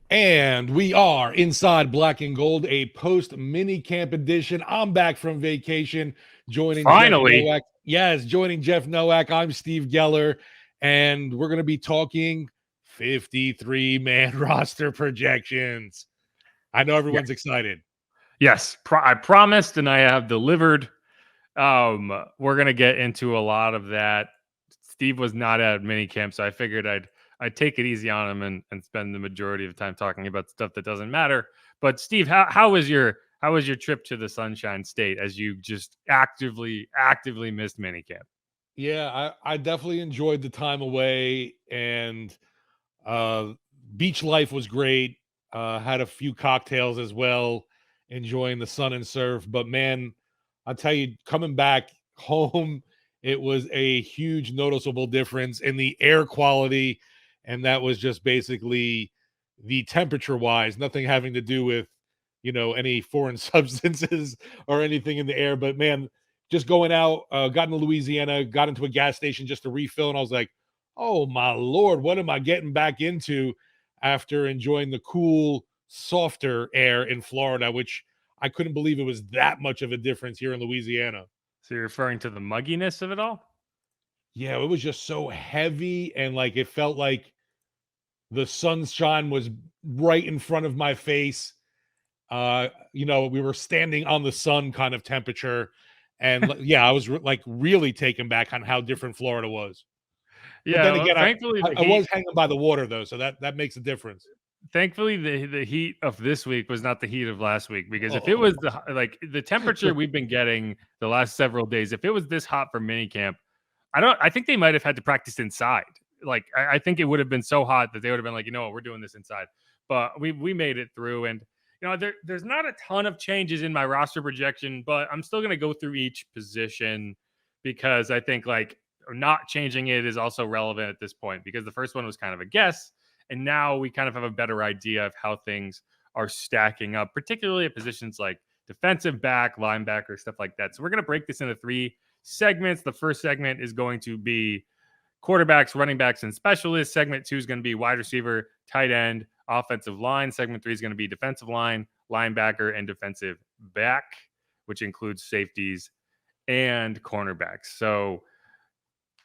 And we are inside Black and Gold, a post-minicamp edition. I'm back from vacation, joining Jeff Finally. Nowak. Yes, joining Jeff Nowak. I'm Steve Geller, and we're going to be talking 53-man roster projections. I know everyone's excited. Yes, I promised and I have delivered. We're going to get into a lot of that. Steve was not at minicamp, so I figured I'd take it easy on him and spend the majority of time talking about stuff that doesn't matter. But Steve, how was your trip to the Sunshine State as you just actively missed minicamp? Yeah, I definitely enjoyed the time away, and uh, beach life was great. Had a few cocktails as well, enjoying the sun and surf. But man, I tell you, coming back home, it was a huge noticeable difference in the air quality, and that was just basically the temperature wise, nothing having to do with any foreign substances or anything in the air. But man, just going out, got into Louisiana, got into a gas station just to refill, and I was like, oh my Lord, what am I getting back into after enjoying the cool, softer air in Florida, which I couldn't believe it was that much of a difference here in Louisiana. So you're referring to the mugginess of it all? Yeah, it was just so heavy, and like it felt like the sunshine was right in front of my face. We were standing on the sun kind of temperature. And yeah, I was like really taken back on how different Florida was. But Yeah, then well, again, thankfully I was hanging by the water though, so that makes a difference. Thankfully, the heat of this week was not the heat of last week, because if it Oh. was the temperature we've been getting the last several days, if it was this hot for minicamp, I think they might have had to practice inside. Like I think it would have been so hot that they would have been like, you know what, we're doing this inside. But we made it through, and there's not a ton of changes in my roster projection, but I'm still going to go through each position because I think like not changing it is also relevant at this point, because the first one was kind of a guess. And now we kind of have a better idea of how things are stacking up, particularly at positions like defensive back, linebacker, stuff like that. So we're going to break this into 3 segments. The first segment is going to be quarterbacks, running backs, and specialists. Segment 2 is going to be wide receiver, tight end, offensive line. Segment 3 is going to be defensive line, linebacker, and defensive back, which includes safeties and cornerbacks. So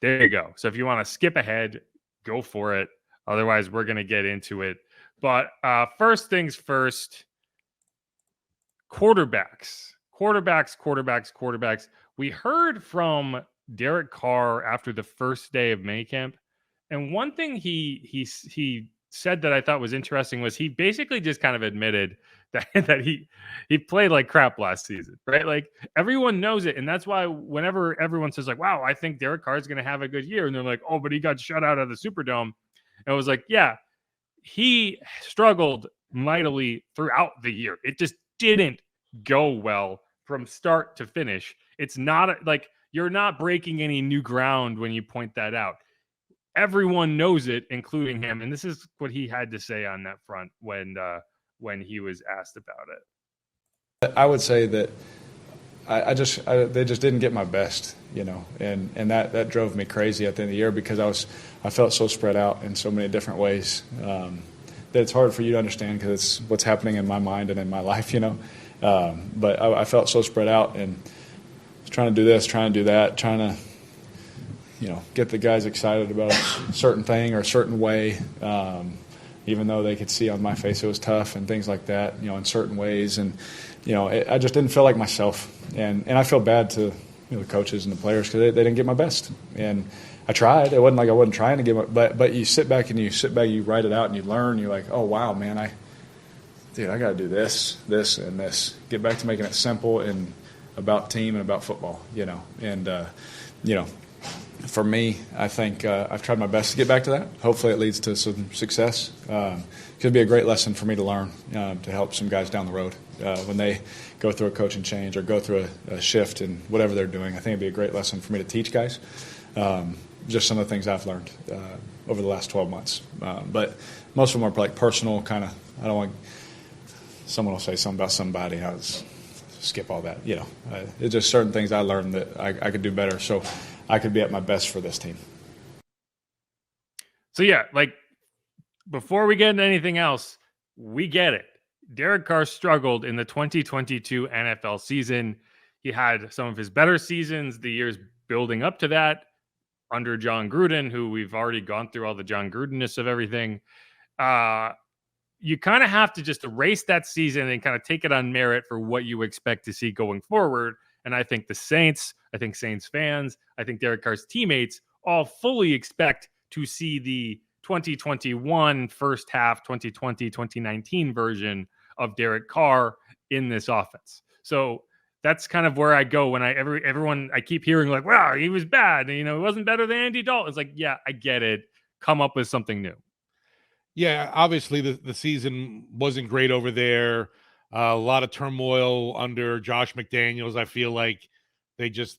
there you go. So if you want to skip ahead, go for it. Otherwise, we're going to get into it. But first things first, quarterbacks. We heard from Derek Carr after the first day of minicamp, and one thing he said that I thought was interesting was he basically just kind of admitted that he played like crap last season, right? Like everyone knows it, and that's why whenever everyone says like, "Wow, I think Derek Carr is going to have a good year," and they're like, "Oh, but he got shut out of the Superdome." And I was like, yeah, he struggled mightily throughout the year. It just didn't go well from start to finish. It's not like you're not breaking any new ground when you point that out. Everyone knows it, including him. And this is what he had to say on that front when he was asked about it. I would say that they just didn't get my best, and that drove me crazy at the end of the year, because I felt so spread out in so many different ways that it's hard for you to understand, because it's what's happening in my mind and in my life, But I felt so spread out, and was trying to do this, trying to do that, trying to get the guys excited about a certain thing or a certain way, even though they could see on my face it was tough and things like that, in certain ways. And, I just didn't feel like myself. And I feel bad to the coaches and the players, because they didn't get my best. And I tried. It wasn't like I wasn't trying to get but you sit back, you write it out, and you learn. You're like, oh, wow, man, I got to do this, and this. Get back to making it simple and about team and about football, And, for me, I think I've tried my best to get back to that. Hopefully it leads to some success. Could be a great lesson for me to learn to help some guys down the road when they go through a coaching change or go through a shift in whatever they're doing. I think it'd be a great lesson for me to teach guys. Just some of the things I've learned over the last 12 months. But most of them are like personal kind of. I don't want someone will say something about somebody. I was skip all that. It's just certain things I learned that I could do better, so I could be at my best for this team. So yeah, like before we get into anything else, we get it. Derek Carr struggled in the 2022 NFL season. He had some of his better seasons the years building up to that under John Gruden, who we've already gone through all the John Grudenness of everything. You kind of have to just erase that season and kind of take it on merit for what you expect to see going forward. And I think the Saints, I think Saints fans, I think Derek Carr's teammates all fully expect to see the 2021 first half, 2020, 2019 version of Derek Carr in this offense. So that's kind of where I go when everyone I keep hearing like, wow, he was bad. And, he wasn't better than Andy Dalton. It's like, yeah, I get it. Come up with something new. Yeah, obviously the season wasn't great over there. A lot of turmoil under Josh McDaniels. I feel like they just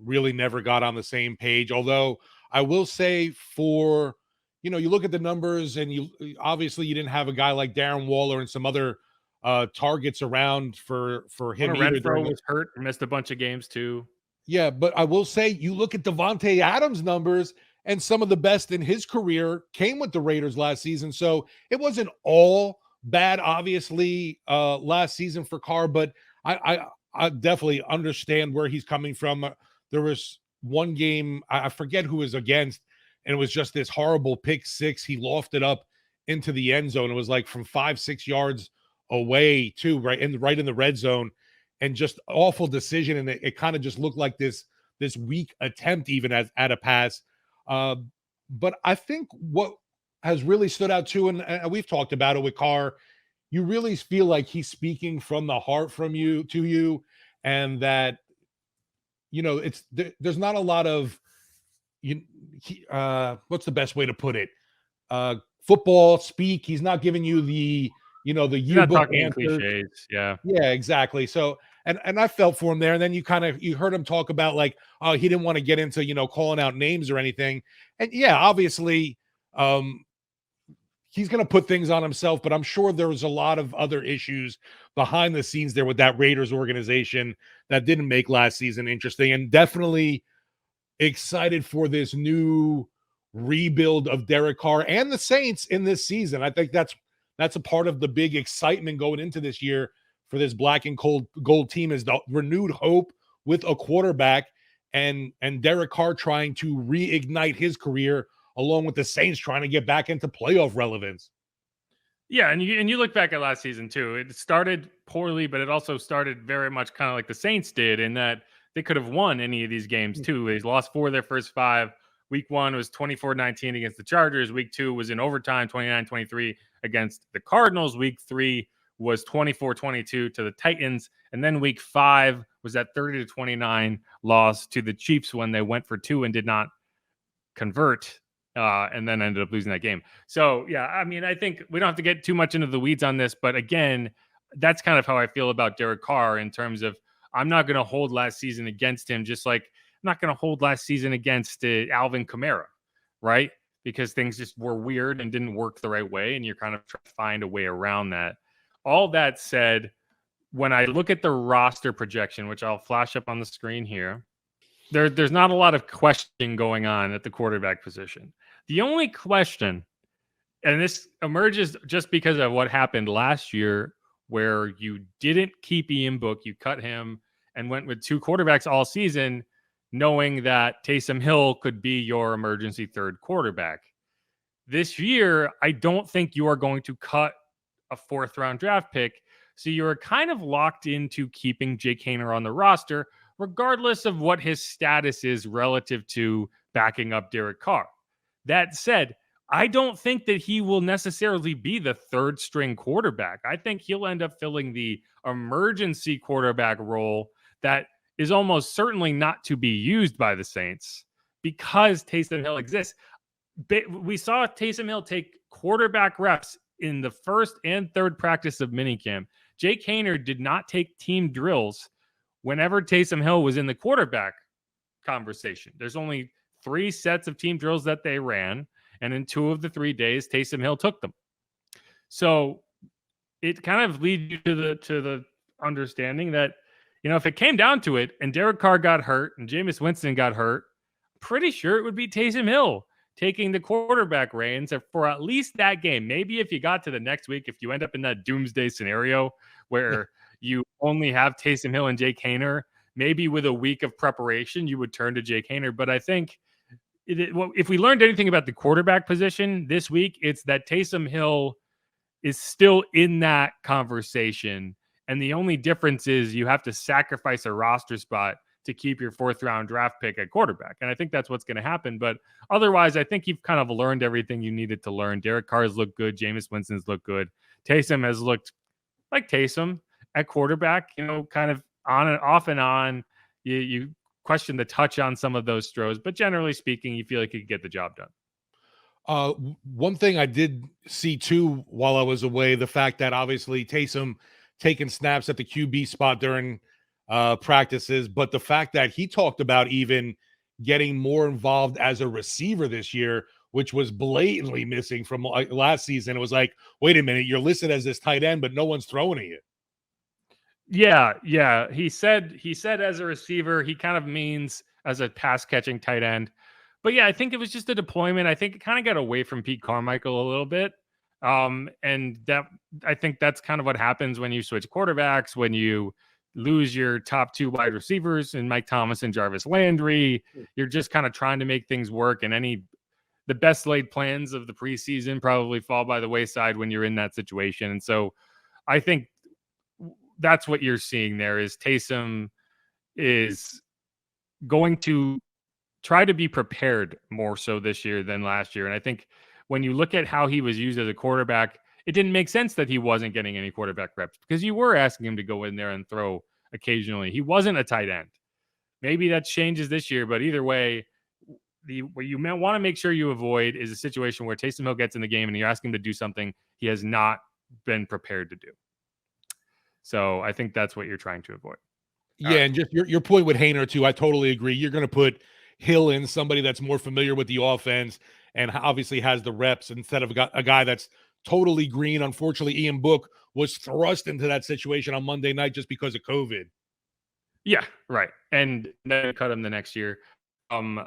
really never got on the same page. Although I will say you look at the numbers and you didn't have a guy like Darren Waller and some other targets around for him. Renfro was hurt and missed a bunch of games too. Yeah, but I will say you look at Devontae Adams' numbers, and some of the best in his career came with the Raiders last season. So it wasn't all bad, obviously, last season for Carr, but I definitely understand where he's coming from. There was one game, I forget who was against, and it was just this horrible pick six. He lofted up into the end zone. It was like from 5-6 yards away too, right in the red zone, and just awful decision. And it kind of just looked like this weak attempt even at a pass. But I think what has really stood out too, and we've talked about it with Carr, you really feel like he's speaking from the heart to you, and that there's not a lot of what's the best way to put it? Football speak. He's not giving you the yearbook cliches. Yeah, exactly. So. And I felt for him there. And then you heard him talk about like, oh, he didn't want to get into, calling out names or anything. And yeah, obviously he's going to put things on himself, but I'm sure there was a lot of other issues behind the scenes there with that Raiders organization that didn't make last season interesting, and definitely excited for this new rebuild of Derek Carr and the Saints in this season. I think that's a part of the big excitement going into this year for this black and gold team, is the renewed hope with a quarterback, and Derek Carr trying to reignite his career along with the Saints trying to get back into playoff relevance. Yeah, and you look back at last season too. It started poorly, but it also started very much kind of like the Saints did, in that they could have won any of these games too. They lost 4 of their first 5. Week 1 was 24-19 against the Chargers. Week 2 was in overtime, 29-23 against the Cardinals. Week 3 was 24-22 to the Titans. And then week 5 was that 30-29 loss to the Chiefs when they went for 2 and did not convert, and then ended up losing that game. So, yeah, I mean, I think we don't have to get too much into the weeds on this, but again, that's kind of how I feel about Derek Carr, in terms of I'm not going to hold last season against him, just like I'm not going to hold last season against Alvin Kamara, right? Because things just were weird and didn't work the right way, and you're kind of trying to find a way around that. All that said, when I look at the roster projection, which I'll flash up on the screen here, there's not a lot of question going on at the quarterback position. The only question, and this emerges just because of what happened last year, where you didn't keep Ian Book, you cut him and went with 2 quarterbacks all season, knowing that Taysom Hill could be your emergency third quarterback. This year, I don't think you are going to cut a 4th round draft pick. So you're kind of locked into keeping Jake Haener on the roster, regardless of what his status is relative to backing up Derek Carr. That said, I don't think that he will necessarily be the 3rd string quarterback. I think he'll end up filling the emergency quarterback role that is almost certainly not to be used by the Saints because Taysom Hill exists. We saw Taysom Hill take quarterback reps in the first and third practice of minicamp. Jake Haener did not take team drills whenever Taysom Hill was in the quarterback conversation. There's only 3 sets of team drills that they ran, and in 2 of the 3 days, Taysom Hill took them. So it kind of leads you to the understanding that, if it came down to it and Derek Carr got hurt and Jameis Winston got hurt, pretty sure it would be Taysom Hill taking the quarterback reins for at least that game. Maybe if you got to the next week, if you end up in that doomsday scenario where you only have Taysom Hill and Jake Haener, maybe with a week of preparation, you would turn to Jake Haener. But I think if we learned anything about the quarterback position this week, it's that Taysom Hill is still in that conversation. And the only difference is you have to sacrifice a roster spot to keep your 4th round draft pick at quarterback. And I think that's what's going to happen. But otherwise, I think you've kind of learned everything you needed to learn. Derek Carr's looked good. Jameis Winston's looked good. Taysom has looked like Taysom at quarterback, kind of on and off and on. You question the touch on some of those throws, but generally speaking, you feel like you could get the job done. One thing I did see too while I was away, the fact that obviously Taysom taking snaps at the QB spot during practices, but the fact that he talked about even getting more involved as a receiver this year, which was blatantly missing from last season. It was like, wait a minute, you're listed as this tight end, but no one's throwing at you. Yeah. He said as a receiver, he kind of means as a pass catching tight end. But yeah, I think it was just a deployment. I think it kind of got away from Pete Carmichael a little bit. And that I think that's kind of what happens when you switch quarterbacks, when you lose your top 2 wide receivers and Mike Thomas and Jarvis Landry. You're just kind of trying to make things work, and the best laid plans of the preseason probably fall by the wayside when you're in that situation. And so I think that's what you're seeing there is Taysom is going to try to be prepared more so this year than last year. And I think when you look at how he was used as a quarterback, it didn't make sense that he wasn't getting any quarterback reps because you were asking him to go in there and throw occasionally. He wasn't a tight end. Maybe that changes this year, but either way, what you want to make sure you avoid is a situation where Taysom Hill gets in the game and you're asking him to do something he has not been prepared to do. So I think that's what you're trying to avoid. Yeah, and just your point with Haener too, I totally agree. You're going to put Hill in, somebody that's more familiar with the offense and obviously has the reps instead of a guy that's totally green. Unfortunately, Ian Book was thrust into that situation on Monday night just because of COVID. Yeah, right. And then cut him the next year. And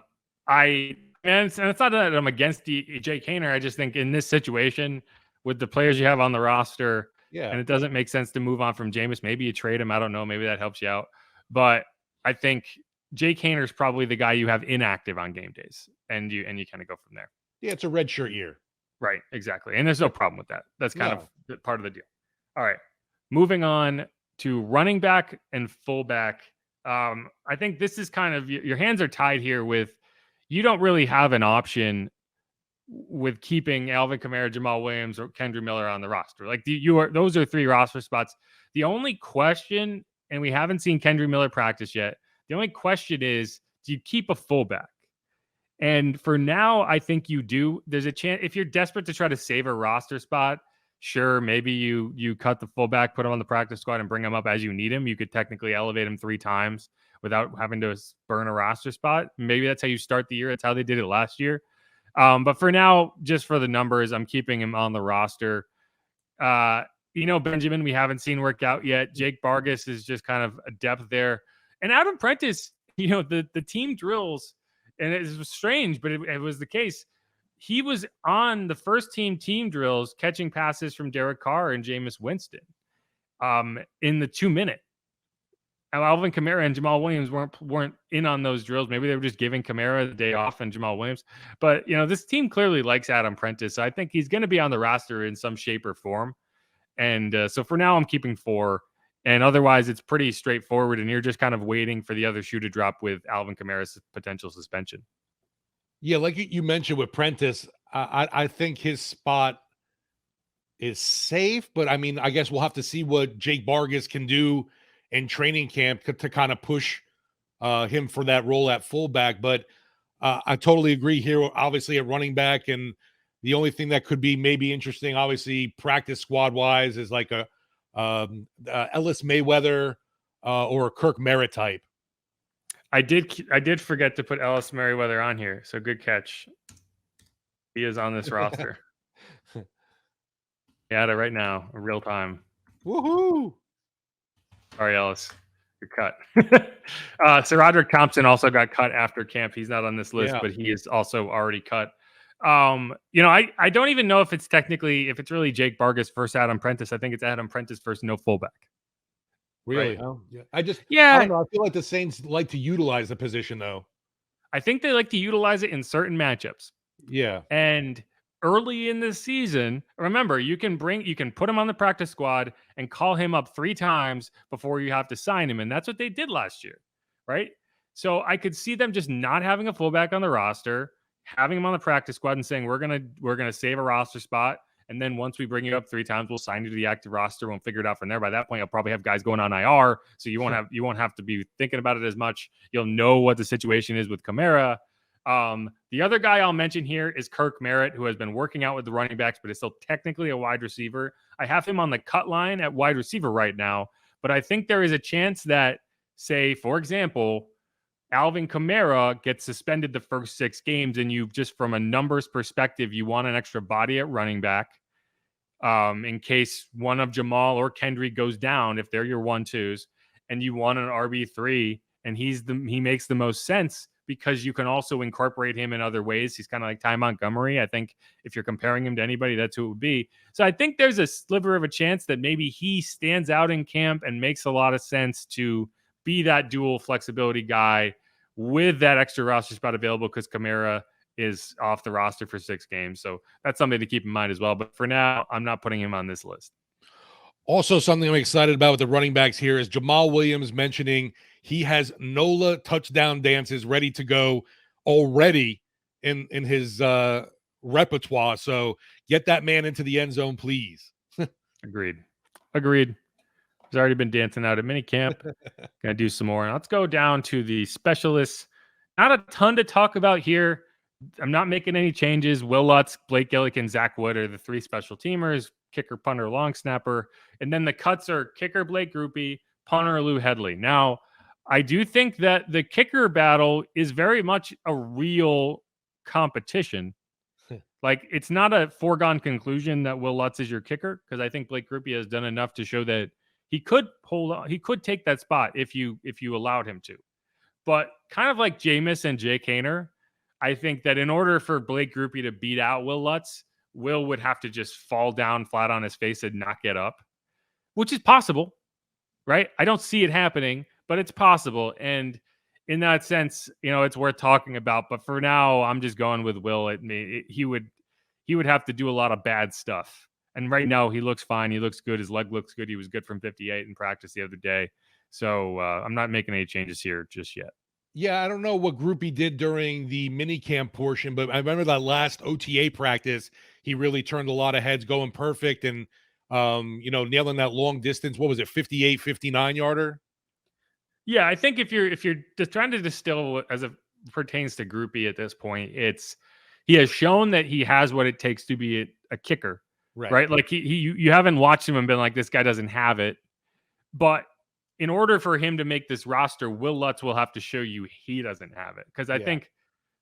it's not that I'm against Jake Haener. I just think in this situation with the players you have on the roster, and it doesn't make sense to move on from Jameis. Maybe you trade him. I don't know. Maybe that helps you out. But I think Jake Haener is probably the guy you have inactive on game days, and you kind of go from there. Yeah, it's a red shirt year. Right, exactly. And there's no problem with that. That's kind of part of the deal. All right, moving on to running back and fullback. I think this is kind of your hands are tied here with you don't really have an option with keeping Alvin Kamara, Jamal Williams, or Kendra Miller on the roster. Like those are 3 roster spots. The only question, and we haven't seen Kendra Miller practice yet, the only question is, do you keep a fullback? And for now, I think you do. There's a chance if you're desperate to try to save a roster spot, sure, maybe you cut the fullback, put him on the practice squad, and bring him up as you need him. You could technically elevate him 3 times without having to burn a roster spot. Maybe that's how you start the year. That's how they did it last year. But for now, just for the numbers, I'm keeping him on the roster. Benjamin, we haven't seen work out yet. Jake Vargas is just kind of a depth there. And Adam Prentice, the team drills, and it was strange, but it was the case. He was on the first team drills catching passes from Derek Carr and Jameis Winston in the 2-minute. Alvin Kamara and Jamal Williams weren't in on those drills. Maybe they were just giving Kamara the day off and Jamal Williams. But, this team clearly likes Adam Prentice. So I think he's going to be on the roster in some shape or form. And so for now, I'm keeping 4. And otherwise, it's pretty straightforward. And you're just kind of waiting for the other shoe to drop with Alvin Kamara's potential suspension. Yeah, like you mentioned with Prentice, I think his spot is safe. But, I mean, I guess we'll have to see what Jake Vargas can do in training camp to kind of push him for that role at fullback. But I totally agree here, obviously, at running back. And the only thing that could be maybe interesting, obviously, practice squad-wise is like a Ellis Mayweather or a Kirk Merritt type. I did forget to put Ellis Merriweather on here, so good catch. He is on this roster. Got it right now, in real time. Woohoo! Sorry, Ellis. You're cut. Sir Roderick Thompson also got cut after camp. He's not on this list, but he is also already cut. I don't even know if it's really Jake Bargas versus Adam Prentice. I think it's Adam Prentice versus no fullback. Really? Right? Huh? Yeah. I Yeah, don't know. I feel like the Saints like to utilize the position though. I think they like to utilize it in certain matchups. Yeah. And early in the season, remember, you can put him on the practice squad and call him up 3 times before you have to sign him. And that's what they did last year, right? So I could see them just not having a fullback on the roster, having him on the practice squad and saying, we're gonna save a roster spot. And then once we bring you up 3 times, we'll sign you to the active roster. We'll figure it out from there. By that point, you'll probably have guys going on IR. So you won't have to be thinking about it as much. You'll know what the situation is with Kamara. The other guy I'll mention here is Kirk Merritt, who has been working out with the running backs, but is still technically a wide receiver. I have him on the cut line at wide receiver right now, but I think there is a chance that, say, for example, Alvin Kamara gets suspended the first 6 games, and you just from a numbers perspective, you want an extra body at running back in case one of Jamal or Kendry goes down, if they're your 1-2s, and you want an RB3, and he makes the most sense because you can also incorporate him in other ways. He's kind of like Ty Montgomery. I think if you're comparing him to anybody, that's who it would be. So I think there's a sliver of a chance that maybe he stands out in camp and makes a lot of sense to be that dual flexibility guy with that extra roster spot available because Kamara is off the roster for 6 games. So that's something to keep in mind as well. But for now, I'm not putting him on this list. Also, something I'm excited about with the running backs here is Jamal Williams mentioning he has NOLA touchdown dances ready to go already in his repertoire. So get that man into the end zone, please. Agreed. He's already been dancing out at minicamp. Gonna do some more. And let's go down to the specialists. Not a ton to talk about here. I'm not making any changes. Will Lutz, Blake Gillick, and Zach Wood are the 3 special teamers. Kicker, punter, long snapper. And then the cuts are kicker Blake Grupe, punter Lou Hedley. Now, I do think that the kicker battle is very much a real competition. Like, it's not a foregone conclusion that Will Lutz is your kicker, because I think Blake Grupe has done enough to show that he could take that spot if you allowed him to. But kind of like Jameis and Jake Haener, I think that in order for Blake Grupe to beat out Will Lutz, Will would have to just fall down flat on his face and not get up, which is possible, right? I don't see it happening, but it's possible. And in that sense, it's worth talking about. But for now, I'm just going with Will. He would have to do a lot of bad stuff. And right now, he looks fine. He looks good. His leg looks good. He was good from 58 in practice the other day. So I'm not making any changes here just yet. Yeah, I don't know what group he did during the minicamp portion, but I remember that last OTA practice, he really turned a lot of heads, going perfect and, nailing that long distance. What was it, 58, 59 yarder? Yeah, I think if you're just trying to distill as it pertains to Grupe at this point, he has shown that he has what it takes to be a kicker, right? Like you haven't watched him and been like, this guy doesn't have it, but in order for him to make this roster, Will Lutz will have to show you he doesn't have it. Because I think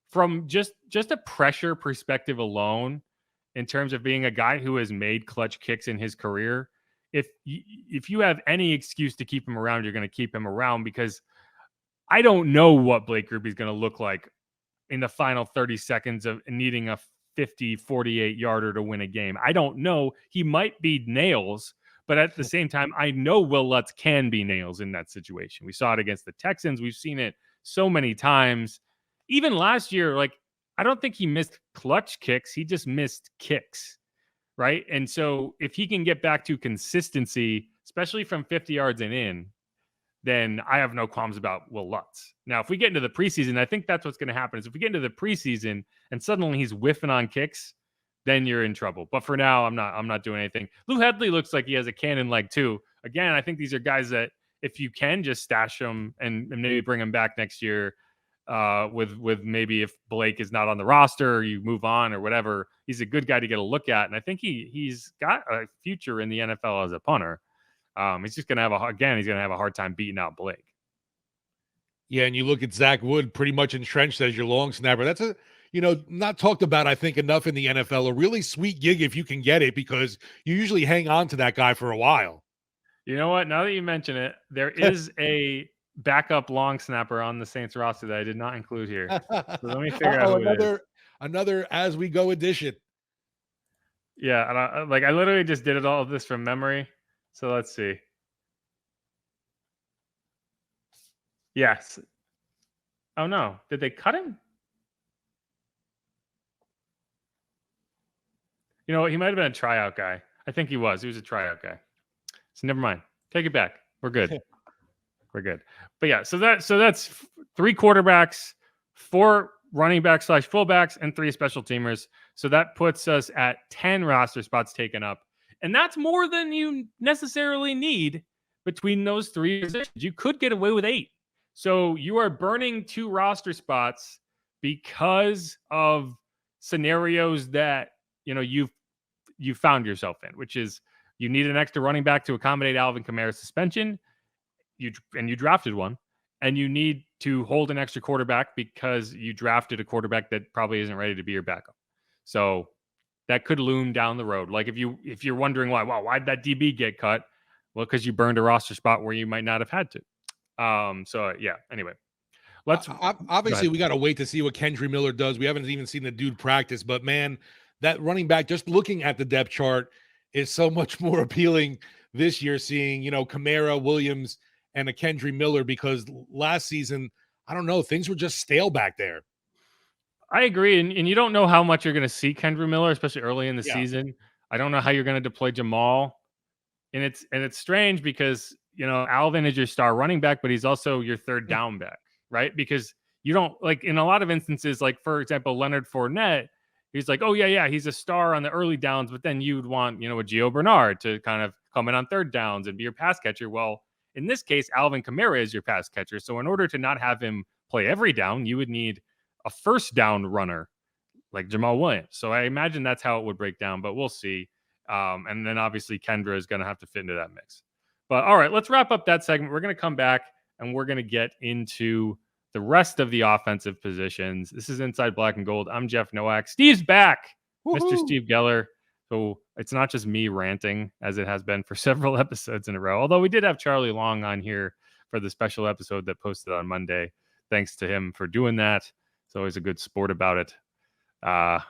from just a pressure perspective alone, in terms of being a guy who has made clutch kicks in his career, if you have any excuse to keep him around, you're going to keep him around, because I don't know what Blake Grupe is going to look like in the final 30 seconds of needing a 50, 48 yarder to win a game. I don't know. He might be nails. But at the same time, I know Will Lutz can be nails in that situation. We saw it against the Texans. We've seen it so many times. Even last year, I don't think he missed clutch kicks. He just missed kicks, right? And so if he can get back to consistency, especially from 50 yards and in, then I have no qualms about Will Lutz. Now, if we get into the preseason, I think that's what's going to happen is if we get into the preseason and suddenly he's whiffing on kicks, then you're in trouble. But for now, I'm not doing anything. Lou Hedley looks like he has a cannon leg too. Again, I think these are guys that if you can just stash them and maybe bring them back next year with maybe if Blake is not on the roster or you move on or whatever, he's a good guy to get a look at. And I think he's got a future in the NFL as a punter. He's just going to have a hard time beating out Blake. Yeah, and you look at Zach Wood pretty much entrenched as your long snapper. That's not talked about, I think, enough in the NFL. A really sweet gig if you can get it, because you usually hang on to that guy for a while. You know what? Now that you mention it, there is a backup long snapper on the Saints roster that I did not include here. So let me figure out who it is. another as we go edition. Yeah, and I literally just did all of this from memory. So let's see. Yes. Oh no, did they cut him? You know what? He might have been a tryout guy. I think he was. He was a tryout guy. So never mind. Take it back. We're good. We're good. But yeah, so that's 3 quarterbacks, 4 running backs / fullbacks, and 3 special teamers. So that puts us at 10 roster spots taken up. And that's more than you necessarily need between those 3 positions. You could get away with 8. So you are burning 2 roster spots because of scenarios that, you know, you found yourself in, which is you need an extra running back to accommodate Alvin Kamara's suspension. You drafted one, and you need to hold an extra quarterback because you drafted a quarterback that probably isn't ready to be your backup. So that could loom down the road. Like if you're wondering why'd that DB get cut? Well, because you burned a roster spot where you might not have had to. So yeah. Anyway, obviously we got to wait to see what Kendry Miller does. We haven't even seen the dude practice, but man, that running back, just looking at the depth chart, is so much more appealing this year. Seeing Kamara, Williams, and a Kendry Miller, because last season, I don't know, things were just stale back there. I agree, and you don't know how much you're going to see Kendry Miller, especially early in the season. I don't know how you're going to deploy Jamal, and it's strange because Alvin is your star running back, but he's also your third down back, right? Because you don't, like, in a lot of instances, like for example, Leonard Fournette, he's like, oh yeah, he's a star on the early downs, but then you'd want a Gio Bernard to kind of come in on third downs and be your pass catcher. Well, in this case, Alvin Kamara is your pass catcher. So in order to not have him play every down, you would need a first down runner like Jamal Williams. So I imagine that's how it would break down, but we'll see. And then obviously Kendra is going to have to fit into that mix. But all right, let's wrap up that segment. We're going to come back and we're going to get into the rest of the offensive positions. This is Inside Black and Gold. I'm Jeff Nowak. Steve's back. Woo-hoo. Mr. Steve Geller. So it's not just me ranting as it has been for several episodes in a row. Although we did have Charlie Long on here for the special episode that posted on Monday. Thanks to him for doing that. It's always a good sport about it. Yeah.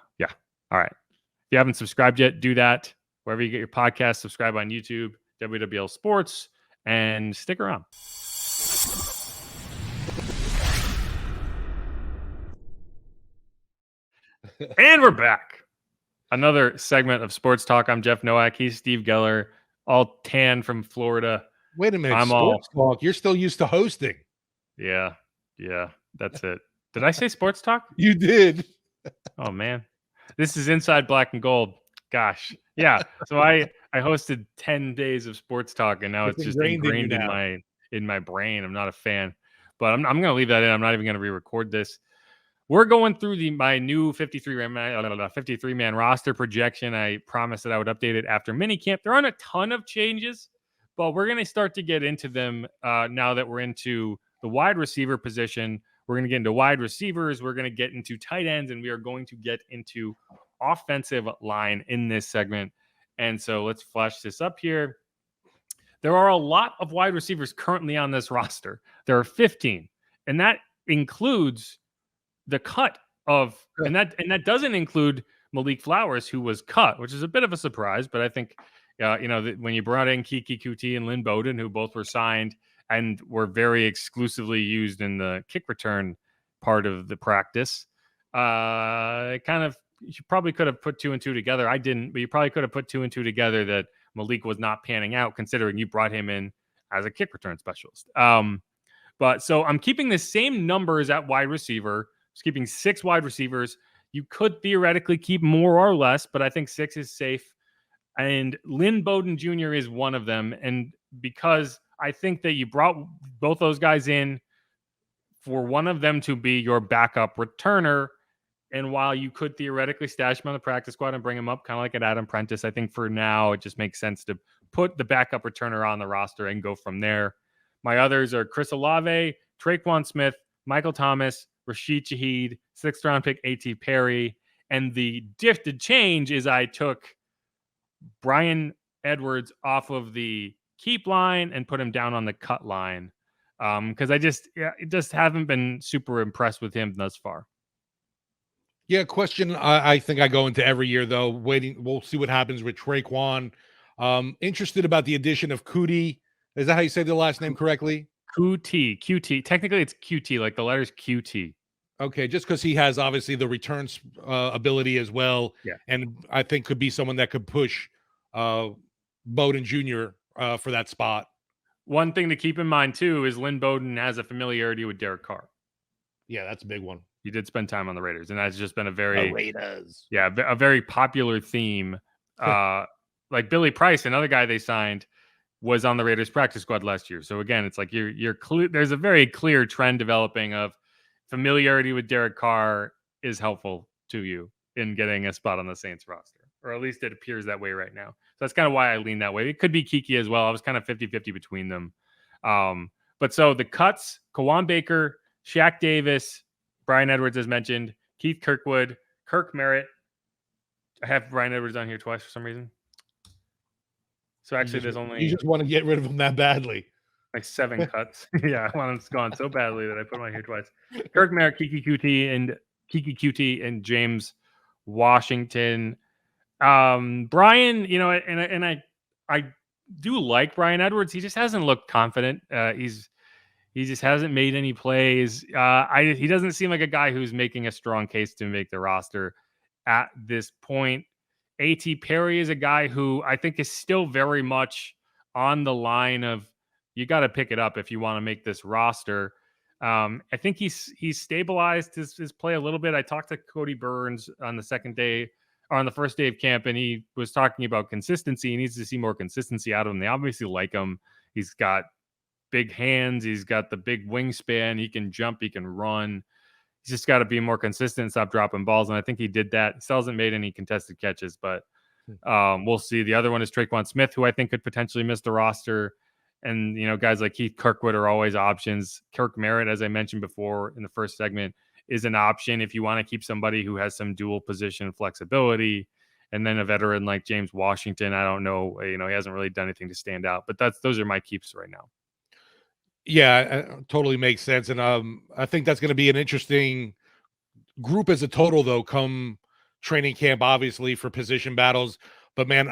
All right. If you haven't subscribed yet, do that. Wherever you get your podcast, subscribe on YouTube, WWL Sports, and stick around. And we're back. Another segment of Sports Talk. I'm Jeff Nowak. He's Steve Geller, all tan from Florida. Wait a minute. Sports Talk. You're still used to hosting. Yeah. That's it. Did I say Sports Talk? You did. Oh man, this is Inside Black and Gold. Gosh, yeah. So I hosted 10 days of Sports Talk, and now it's just ingrained in my brain. I'm not a fan, but I'm going to leave that in. I'm not even going to re-record this. We're going through my new 53-man roster projection. I promised that I would update it after minicamp. There aren't a ton of changes, but we're going to start to get into them now that we're into the wide receiver position. We're going to get into wide receivers. We're going to get into tight ends, and we are going to get into offensive line in this segment. And so let's flash this up here. There are a lot of wide receivers currently on this roster. There are 15, and that includes the cut of, and that doesn't include Malik Flowers, who was cut, which is a bit of a surprise. But I think, when you brought in Kiki Kuti and Lynn Bowden, who both were signed and were very exclusively used in the kick return part of the practice, you probably could have put 2 and 2 together. I didn't, but you probably could have put 2 and 2 together that Malik was not panning out, considering you brought him in as a kick return specialist. But so I'm keeping the same numbers at wide receiver. Just keeping 6 wide receivers. You could theoretically keep more or less, but I think 6 is safe. And Lynn Bowden Jr. is one of them. And because I think that you brought both those guys in for one of them to be your backup returner. And while you could theoretically stash him on the practice squad and bring him up, kind of like at Adam Prentice, I think for now it just makes sense to put the backup returner on the roster and go from there. My others are Chris Olave, Traquan Smith, Michael Thomas, Rashid Shaheed, 6th round pick A.T. Perry. And the change is I took Brian Edwards off of the keep line and put him down on the cut line because I just haven't been super impressed with him thus far. Yeah, question I think I go into every year, though. We'll see what happens with Traquan. Interested about the addition of Cootie. Is that how you say the last name correctly? QT. Technically, it's QT, like the letters QT. Okay, just because he has obviously the returns ability as well, Yeah. and I think could be someone that could push Bowden Jr. For that spot. One thing to keep in mind, too, is Lynn Bowden has a familiarity with Derek Carr. Yeah, that's a big one. He did spend time on the Raiders, and that's just been a very popular theme. Like Billy Price, another guy they signed, was on the Raiders practice squad last year. So again, it's like there's a very clear trend developing of familiarity with Derek Carr is helpful to you in getting a spot on the Saints roster, or at least it appears that way right now. So that's kind of why I lean that way. It could be Kiki as well. I was kind of 50-50 between them. But so the cuts, Kawan Baker, Shaq Davis, Brian Edwards, as mentioned, Keith Kirkwood, Kirk Merritt. I have Brian Edwards on here twice for some reason. So actually, there's only... You just want to get rid of him that badly. Like 7 cuts. Yeah, I want him gone so badly that I put him on here twice. Kirk Merritt, Kiki QT, and James Washington. Brian, and I do like Brian Edwards. He just hasn't looked confident. He just hasn't made any plays. He doesn't seem like a guy who's making a strong case to make the roster at this point. A.T. Perry is a guy who I think is still very much on the line of you got to pick it up if you want to make this roster. I think he's stabilized his play a little bit. I talked to Cody Burns on the first day of camp, and he was talking about consistency. He needs to see more consistency out of him. They obviously like him. He's got big hands. He's got the big wingspan. He can jump. He can run. He's just got to be more consistent, stop dropping balls. And I think he did that. He still hasn't made any contested catches, but we'll see. The other one is Traquan Smith, who I think could potentially miss the roster. And, guys like Keith Kirkwood are always options. Kirk Merritt, as I mentioned before in the first segment, is an option if you want to keep somebody who has some dual position flexibility. And then a veteran like James Washington, I don't know, he hasn't really done anything to stand out, but those are my keeps right now. Yeah, totally makes sense. And I think that's going to be an interesting group as a total, though, come training camp, obviously, for position battles. But, man,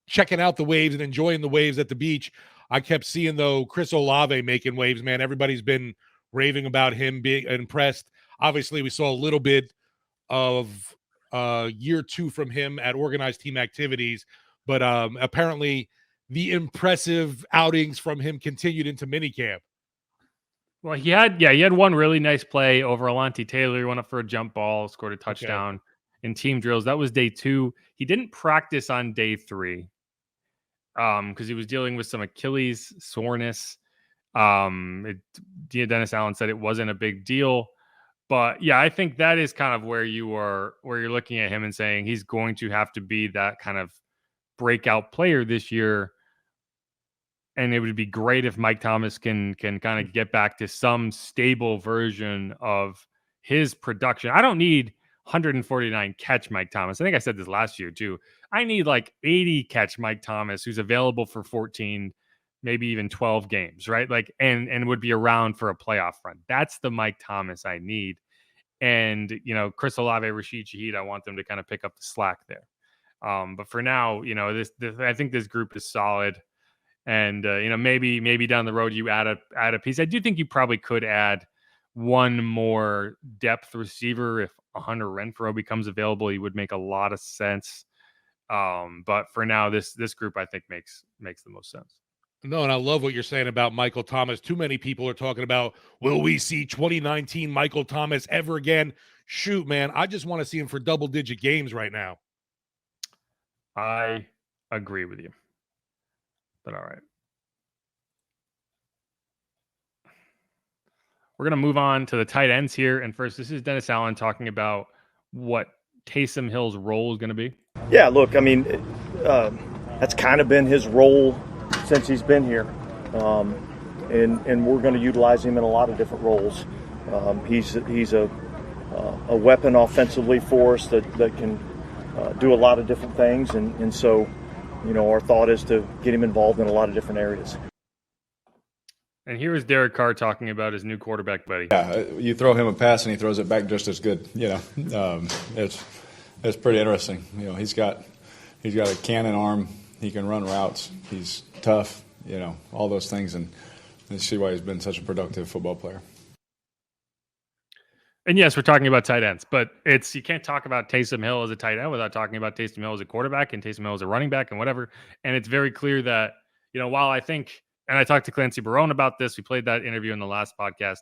checking out the waves and enjoying the waves at the beach, I kept seeing, though, Chris Olave making waves, man. Everybody's been raving about him, being impressed. Obviously, we saw a little bit of year 2 from him at organized team activities. But apparently – the impressive outings from him continued into minicamp. Well, he had one really nice play over Alontae Taylor. He went up for a jump ball, scored a touchdown in team drills. That was day 2. He didn't practice on day 3 because he was dealing with some Achilles soreness. Dennis Allen said it wasn't a big deal. But yeah, I think that is kind of where you're looking at him and saying he's going to have to be that kind of breakout player this year. And it would be great if Mike Thomas can kind of get back to some stable version of his production. I don't need 149 catch Mike Thomas. I think I said this last year too. I need like 80 catch Mike Thomas, who's available for 14, maybe even 12 games, right? Like, and would be around for a playoff run. That's the Mike Thomas I need. And, Chris Olave, Rashid Shaheed, I want them to kind of pick up the slack there. But for now, I think this group is solid. And, maybe down the road you add a piece. I do think you probably could add one more depth receiver. If Hunter Renfrow becomes available, he would make a lot of sense. But for now, this group, I think, makes the most sense. No, and I love what you're saying about Michael Thomas. Too many people are talking about, will we see 2019 Michael Thomas ever again? Shoot, man, I just want to see him for double-digit games right now. I agree with you. But all right. We're going to move on to the tight ends here. And first, this is Dennis Allen talking about what Taysom Hill's role is going to be. Yeah, look, I mean, that's kind of been his role since he's been here. And we're going to utilize him in a lot of different roles. He's a weapon offensively for us that can do a lot of different things. And so, our thought is to get him involved in a lot of different areas. And here is Derek Carr talking about his new quarterback buddy. Yeah, you throw him a pass and he throws it back just as good. It's pretty interesting. He's got a cannon arm. He can run routes. He's tough. All those things, and you see why he's been such a productive football player. And yes, we're talking about tight ends, but you can't talk about Taysom Hill as a tight end without talking about Taysom Hill as a quarterback and Taysom Hill as a running back and whatever. And it's very clear that, while I think, and I talked to Clancy Barone about this, we played that interview in the last podcast.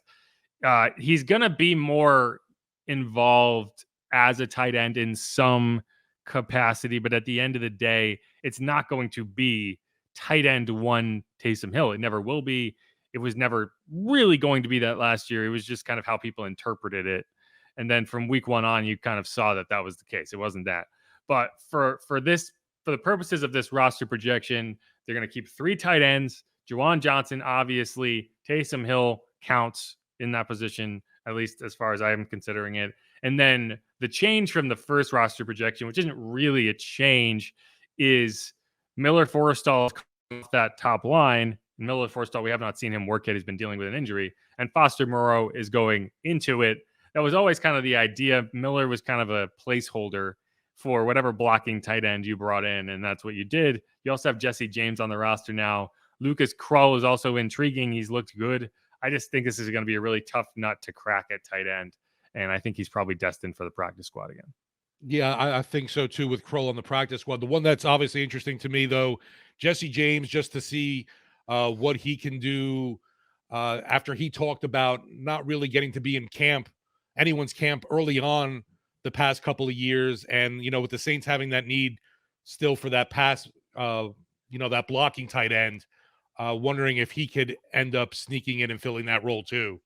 He's going to be more involved as a tight end in some capacity, but at the end of the day, it's not going to be tight end one Taysom Hill. It never will be. It was never really going to be that last year. It was just kind of how people interpreted it. And then from week one on, you kind of saw that was the case. It wasn't that. But for the purposes of this roster projection, they're going to keep 3 tight ends. Juwan Johnson, obviously. Taysom Hill counts in that position, at least as far as I'm considering it. And then the change from the first roster projection, which isn't really a change, is Miller Forrestall off that top line. Miller Forrestall, we have not seen him work yet. He's been dealing with an injury. And Foster Moreau is going into it. That was always kind of the idea. Miller was kind of a placeholder for whatever blocking tight end you brought in, and that's what you did. You also have Jesse James on the roster now. Lucas Krull is also intriguing. He's looked good. I just think this is going to be a really tough nut to crack at tight end, and I think he's probably destined for the practice squad again. Yeah, I think so too with Krull on the practice squad. The one that's obviously interesting to me, though, Jesse James, just to see what he can do after he talked about not really getting to be in anyone's camp early on the past couple of years. And, with the Saints having that need still for that pass, that blocking tight end, wondering if he could end up sneaking in and filling that role too.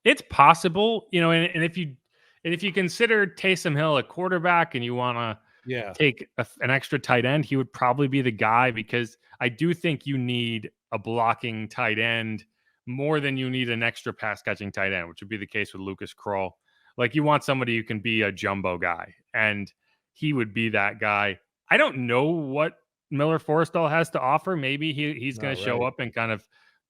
It's possible, and if you consider Taysom Hill a quarterback and you want to take an extra tight end, he would probably be the guy, because I do think you need a blocking tight end more than you need an extra pass catching tight end, which would be the case with Lucas Krull. Like, you want somebody who can be a jumbo guy, and he would be that guy. I don't know what Miller Forrestall has to offer. Maybe he's going to show up and kind of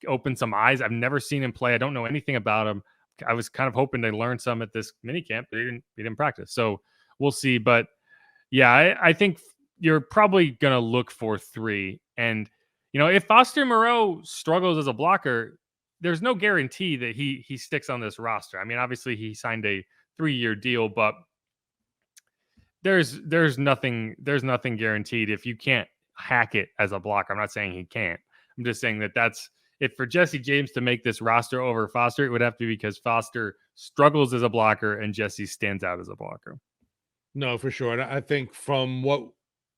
open some eyes. I've never seen him play. I don't know anything about him. I was kind of hoping to learn some at this minicamp, but he didn't practice. So we'll see. But yeah, I think you're probably going to look for 3. And, if Foster Moreau struggles as a blocker, there's no guarantee that he sticks on this roster. I mean, obviously he signed a 3-year deal, but there's nothing guaranteed if you can't hack it as a blocker. I'm not saying he can't. I'm just saying that's if for Jesse James to make this roster over Foster, it would have to be because Foster struggles as a blocker and Jesse stands out as a blocker. No, for sure. And I think from what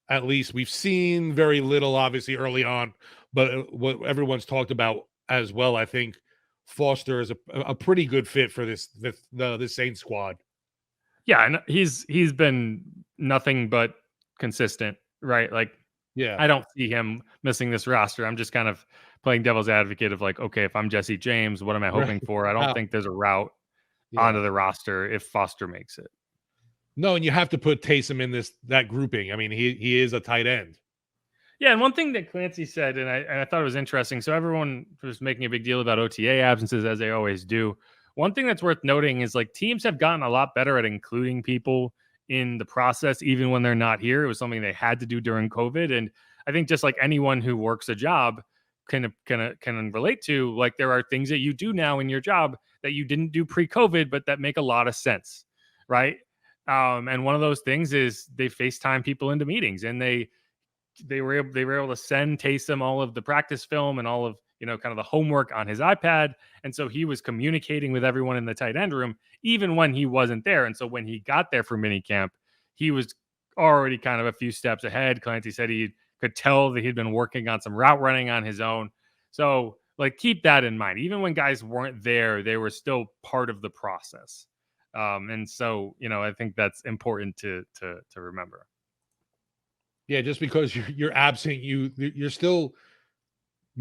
at least we've seen very little, obviously early on, but what everyone's talked about as well, I think Foster is a pretty good fit for the Saints squad. Yeah, and he's been nothing but consistent, right? Like, yeah, I don't see him missing this roster. I'm just kind of playing devil's advocate of like, okay, if I'm Jesse James, what am I hoping for? I don't think there's a route onto the roster if Foster makes it. No, and you have to put Taysom in that grouping. I mean, he is a tight end. Yeah, and one thing that Clancy said, and I thought it was interesting. So everyone was making a big deal about OTA absences, as they always do. One thing that's worth noting is like teams have gotten a lot better at including people in the process, even when they're not here. It was something they had to do during COVID, and I think just like anyone who works a job can relate to, like there are things that you do now in your job that you didn't do pre-COVID, but that make a lot of sense, right? And one of those things is they FaceTime people into meetings, and they were able to send Taysom all of the practice film and all of kind of the homework on his iPad, and so he was communicating with everyone in the tight end room even when he wasn't there. And so when he got there for minicamp, he was already kind of a few steps ahead. Clancy said he could tell that he'd been working on some route running on his own. So like keep that in mind. Even when guys weren't there, they were still part of the process. And so I think that's important to remember. Yeah, just because you're absent, you're still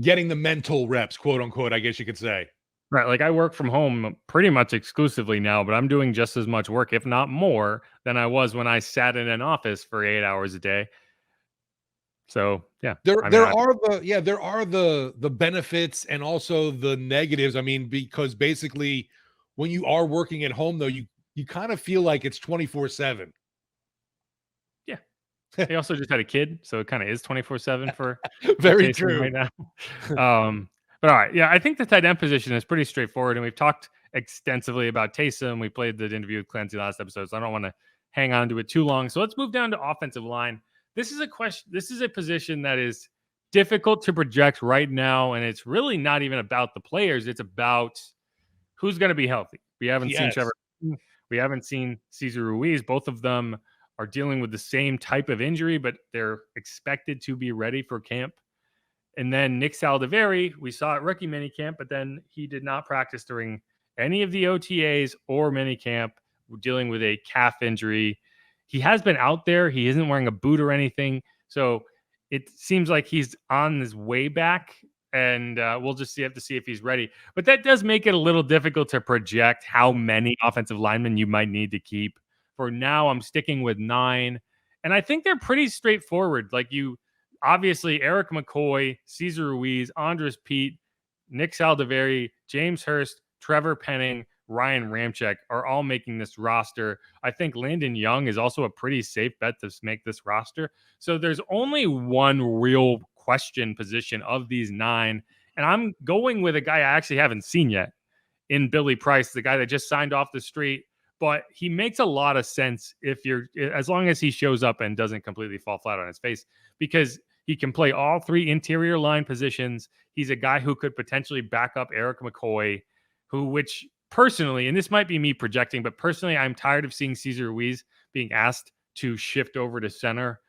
getting the mental reps, quote unquote, I guess you could say. Right. Like I work from home pretty much exclusively now, but I'm doing just as much work, if not more, than I was when I sat in an office for 8 hours a day. So yeah, there are the benefits and also the negatives. I mean, because basically when you are working at home though, you kind of feel like it's 24/7. Yeah. He also just had a kid, so it kind of is 24/7 for Very Taysom true. right now. But all right, yeah, I think the tight end position is pretty straightforward, and we've talked extensively about Taysom. We played the interview with Clancy last episode, so I don't want to hang on to it too long. So let's move down to offensive line. This is a question. This is a position that is difficult to project right now, and it's really not even about the players. It's about who's going to be healthy. We haven't seen Yes. Trevor. We haven't seen Cesar Ruiz. Both of them are dealing with the same type of injury, but they're expected to be ready for camp. And then Nick Saldiveri, we saw at rookie minicamp, but then he did not practice during any of the OTAs or minicamp, dealing with a calf injury. He has been out there. He isn't wearing a boot or anything. So it seems like he's on his way back, and we'll just have to see if he's ready. But that does make it a little difficult to project how many offensive linemen you might need to keep. For now, I'm sticking with 9. And I think they're pretty straightforward. Like obviously, Eric McCoy, Cesar Ruiz, Andres Pete, Nick Saldiveri, James Hurst, Trevor Penning, Ryan Ramczyk are all making this roster. I think Landon Young is also a pretty safe bet to make this roster. So there's only one real question position of these 9. And I'm going with a guy I actually haven't seen yet in Billy Price, the guy that just signed off the street. But he makes a lot of sense as long as he shows up and doesn't completely fall flat on his face, because he can play all 3 interior line positions. He's a guy who could potentially back up Eric McCoy, which personally, and this might be me projecting, but personally, I'm tired of seeing Cesar Ruiz being asked to shift over to center.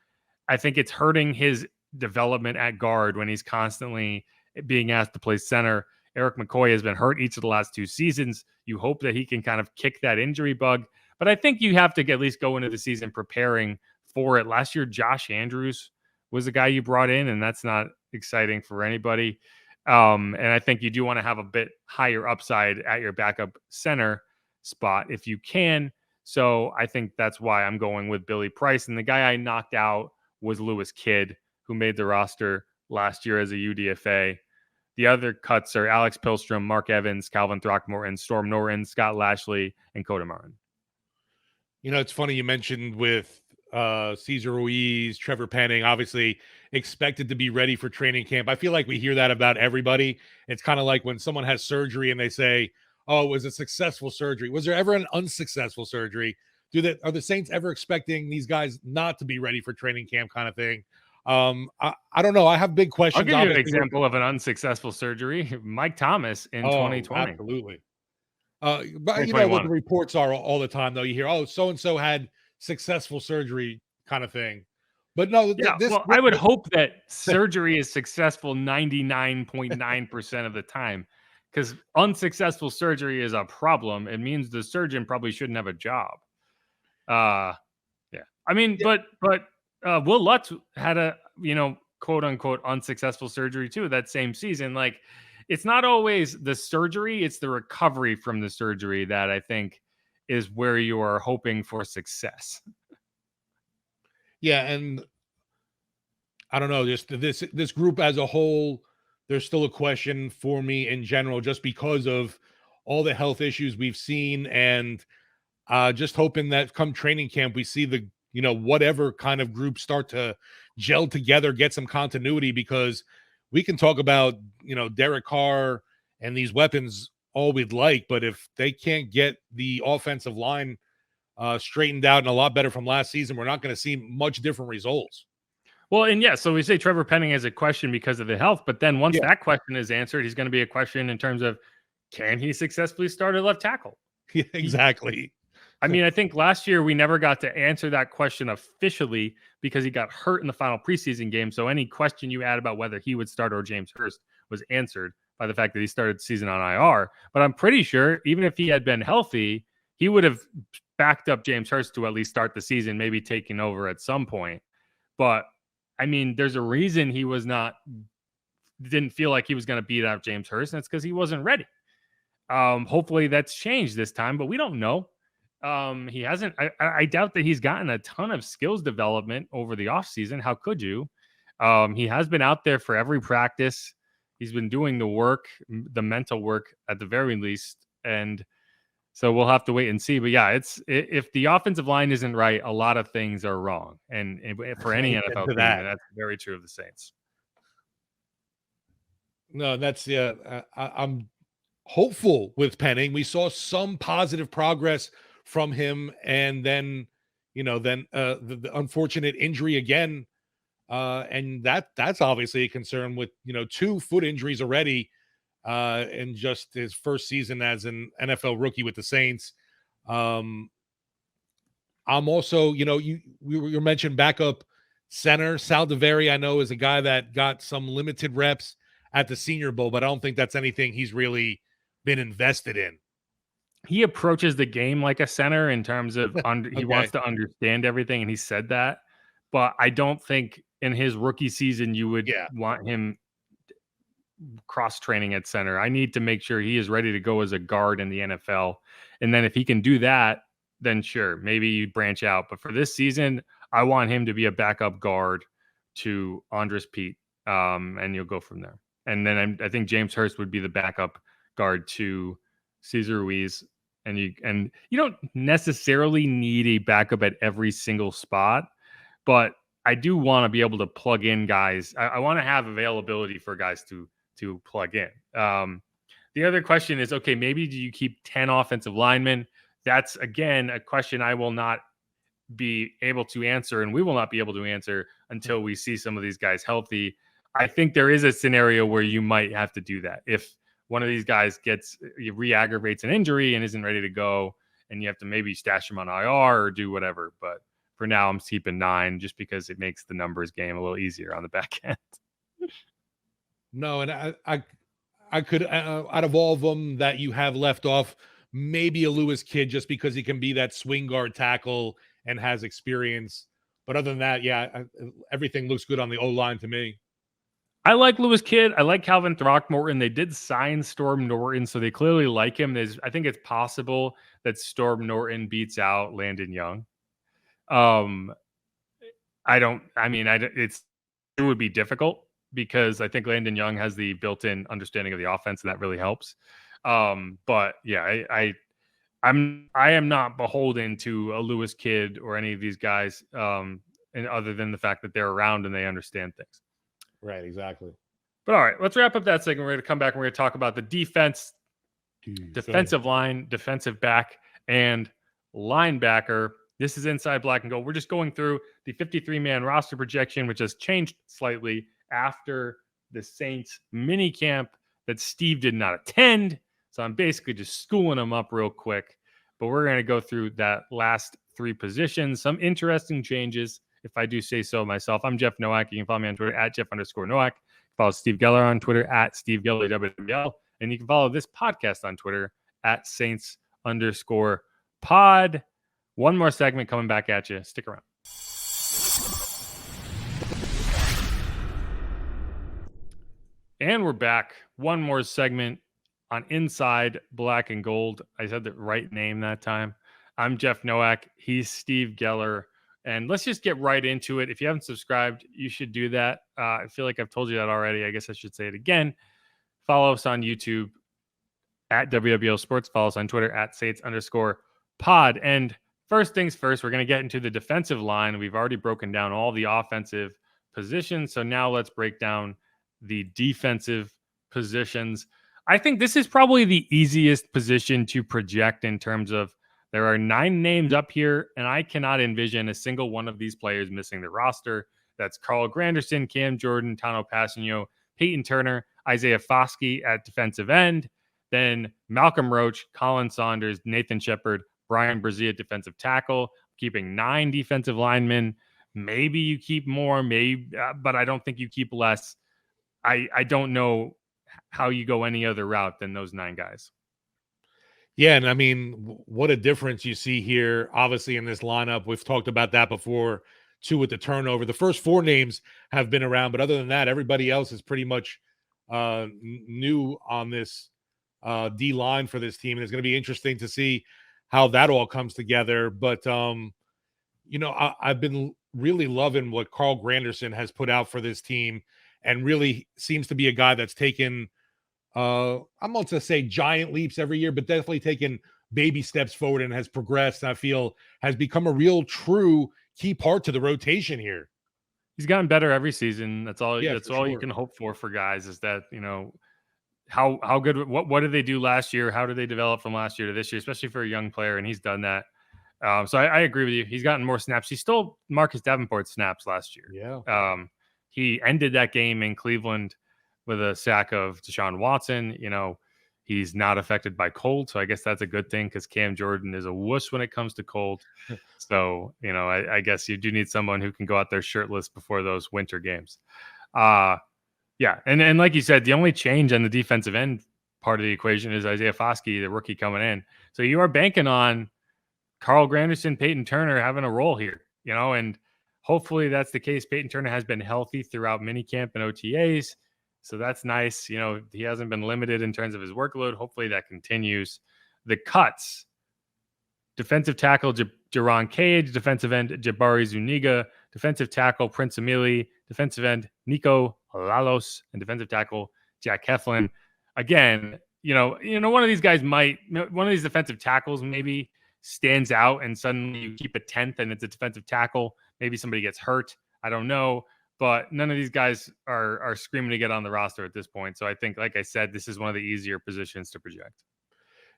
I think it's hurting his development at guard when he's constantly being asked to play center. Eric McCoy has been hurt each of the last 2 seasons. You hope that he can kind of kick that injury bug, but I think you have to at least go into the season preparing for it. Last year, Josh Andrews was the guy you brought in, and that's not exciting for anybody. And I think you do want to have a bit higher upside at your backup center spot if you can. So I think that's why I'm going with Billy Price. And the guy I knocked out was Lewis Kidd, who made the roster last year as a UDFA. The other cuts are Alex Pihlstrom, Mark Evans, Calvin Throckmorton, Storm Norton, Scott Lashley, and Coda Martin. You know, it's funny you mentioned with Cesar Ruiz, Trevor Penning, obviously expected to be ready for training camp. I feel like we hear that about everybody. It's kind of like when someone has surgery and they say, oh, it was a successful surgery. Was there ever an unsuccessful surgery? Are the Saints ever expecting these guys not to be ready for training camp kind of thing? I don't know. I have big questions. I'll give you an example of an unsuccessful surgery. Mike Thomas in 2020. Absolutely. But you know what the reports are all the time, though. You hear, oh, so-and-so had successful surgery kind of thing. But no, I would hope that surgery is successful 99.9% of the time, because unsuccessful surgery is a problem. It means the surgeon probably shouldn't have a job. Yeah. I mean, but Will Lutz had a, quote unquote unsuccessful surgery too that same season. Like, it's not always the surgery, it's the recovery from the surgery that I think is where you are hoping for success. Yeah, and I don't know, just this group as a whole, there's still a question for me in general, just because of all the health issues we've seen, and just hoping that come training camp we see the whatever kind of group start to gel together, get some continuity, because we can talk about Derek Carr and these weapons all we'd like, but if they can't get the offensive line straightened out and a lot better from last season, we're not going to see much different results. Well, and yeah, so we say Trevor Penning is a question because of the health, but then once that question is answered, he's going to be a question in terms of, can he successfully start at left tackle? Yeah, exactly. I mean, I think last year we never got to answer that question officially because he got hurt in the final preseason game. So any question you had about whether he would start or James Hurst was answered by the fact that he started the season on IR. But I'm pretty sure even if he had been healthy, he would have backed up James Hurst to at least start the season, maybe taking over at some point. But I mean, there's a reason he didn't feel like he was going to beat out James Hurst, and it's because he wasn't ready. Hopefully that's changed this time, but we don't know. He hasn't. I doubt that he's gotten a ton of skills development over the offseason. How could you? He has been out there for every practice. He's been doing the work, the mental work at the very least. And so we'll have to wait and see. But yeah, if the offensive line isn't right, a lot of things are wrong. And for any NFL team, and that's very true of the Saints. No, that's I'm hopeful with Penning. We saw some positive progress from him, and then the unfortunate injury again, and that's obviously a concern with 2 foot injuries already in just his first season as an NFL rookie with the Saints. I'm also, you mentioned backup center Saldiveri. I know is a guy that got some limited reps at the Senior Bowl, but I don't think that's anything he's really been invested in. He approaches the game like a center in terms of he wants to understand everything, and he said that. But I don't think in his rookie season you would want him cross-training at center. I need to make sure he is ready to go as a guard in the NFL. And then if he can do that, then sure, maybe you branch out. But for this season, I want him to be a backup guard to Andres Pete, and you'll go from there. And then I think James Hurst would be the backup guard to Cesar Ruiz. And you don't necessarily need a backup at every single spot, but I do want to be able to plug in guys. I want to have availability for guys to plug in. The other question is, okay, maybe do you keep 10 offensive linemen? That's, again, a question I will not be able to answer, and we will not be able to answer until we see some of these guys healthy. I think there is a scenario where you might have to do that. If one of these guys re-aggravates an injury and isn't ready to go, and you have to maybe stash him on IR or do whatever. But for now, I'm keeping 9 just because it makes the numbers game a little easier on the back end. No, and I could, out of all of them that you have left off, maybe a Lewis Kidd just because he can be that swing guard tackle and has experience. But other than that, everything looks good on the O-line to me. I like Lewis Kidd. I like Calvin Throckmorton. They did sign Storm Norton, so they clearly like him. I think it's possible that Storm Norton beats out Landon Young. It would be difficult because I think Landon Young has the built-in understanding of the offense, and that really helps. But yeah, I am not beholden to a Lewis Kidd or any of these guys, and other than the fact that they're around and they understand things. Right, exactly. But all right, let's wrap up that segment. We're going to come back and we're going to talk about the defense, defensive line, defensive back, and linebacker. This is Inside Black and Gold. We're just going through the 53-man roster projection, which has changed slightly after the Saints minicamp that Steve did not attend. So I'm basically just schooling them up real quick. But we're going to go through that last 3 positions. Some interesting changes, if I do say so myself. I'm Jeff Nowak. You can follow me on Twitter at Jeff_Nowak. Follow Steve Geller on Twitter at Steve Geller WWL. And you can follow this podcast on Twitter at Saints_pod. One more segment coming back at you. Stick around. And we're back. One more segment on Inside Black and Gold. I said the right name that time. I'm Jeff Nowak. He's Steve Geller. And let's just get right into it. If you haven't subscribed, you should do that. I feel like I've told you that already. I guess I should say it again. Follow us on YouTube at WWL Sports. Follow us on Twitter at Saints_pod. And first things first, we're going to get into the defensive line. We've already broken down all the offensive positions. So now let's break down the defensive positions. I think this is probably the easiest position to project in terms of there are 9 names up here, and I cannot envision a single one of these players missing the roster. That's Carl Granderson, Cam Jordan, Tano Passanio, Peyton Turner, Isaiah Foskey at defensive end, then Malcolm Roach, Colin Saunders, Nathan Shepard, Brian Brzee at defensive tackle, keeping 9 defensive linemen. Maybe you keep more, but I don't think you keep less. I don't know how you go any other route than those 9 guys. Yeah, and I mean, what a difference you see here, obviously, in this lineup. We've talked about that before, too, with the turnover. The first 4 names have been around, but other than that, everybody else is pretty much new on this D-line for this team, and it's going to be interesting to see how that all comes together. But, I've been really loving what Carl Granderson has put out for this team, and really seems to be a guy that's taken, I'm not to say giant leaps every year, but definitely taken baby steps forward and has progressed. I feel has become a real true key part to the rotation here. He's gotten better every season. That's all. Yeah, That's for all you sure. can hope for guys, is that, how good. What did they do last year? How did they develop from last year to this year, especially for a young player? And he's done that. So I agree with you. He's gotten more snaps. He stole Marcus Davenport's snaps last year. Yeah. He ended that game in Cleveland with a sack of Deshaun Watson. He's not affected by cold, so I guess that's a good thing, because Cam Jordan is a wuss when it comes to cold. So, I guess you do need someone who can go out there shirtless before those winter games. Yeah, and like you said, the only change on the defensive end part of the equation is Isaiah Foskey, the rookie coming in. So you are banking on Carl Granderson, Peyton Turner having a role here, and hopefully that's the case. Peyton Turner has been healthy throughout minicamp and OTAs, so that's nice. He hasn't been limited in terms of his workload. Hopefully that continues. The cuts: defensive tackle Jerron Cage, defensive end Jabari Zuniga, defensive tackle Prince Emili, defensive end Nico Lalos, and defensive tackle Jack Heflin. Again, one of these guys one of these defensive tackles maybe stands out, and suddenly you keep a 10th and it's a defensive tackle. Maybe somebody gets hurt. I don't know. But none of these guys are screaming to get on the roster at this point. So I think, like I said, this is one of the easier positions to project.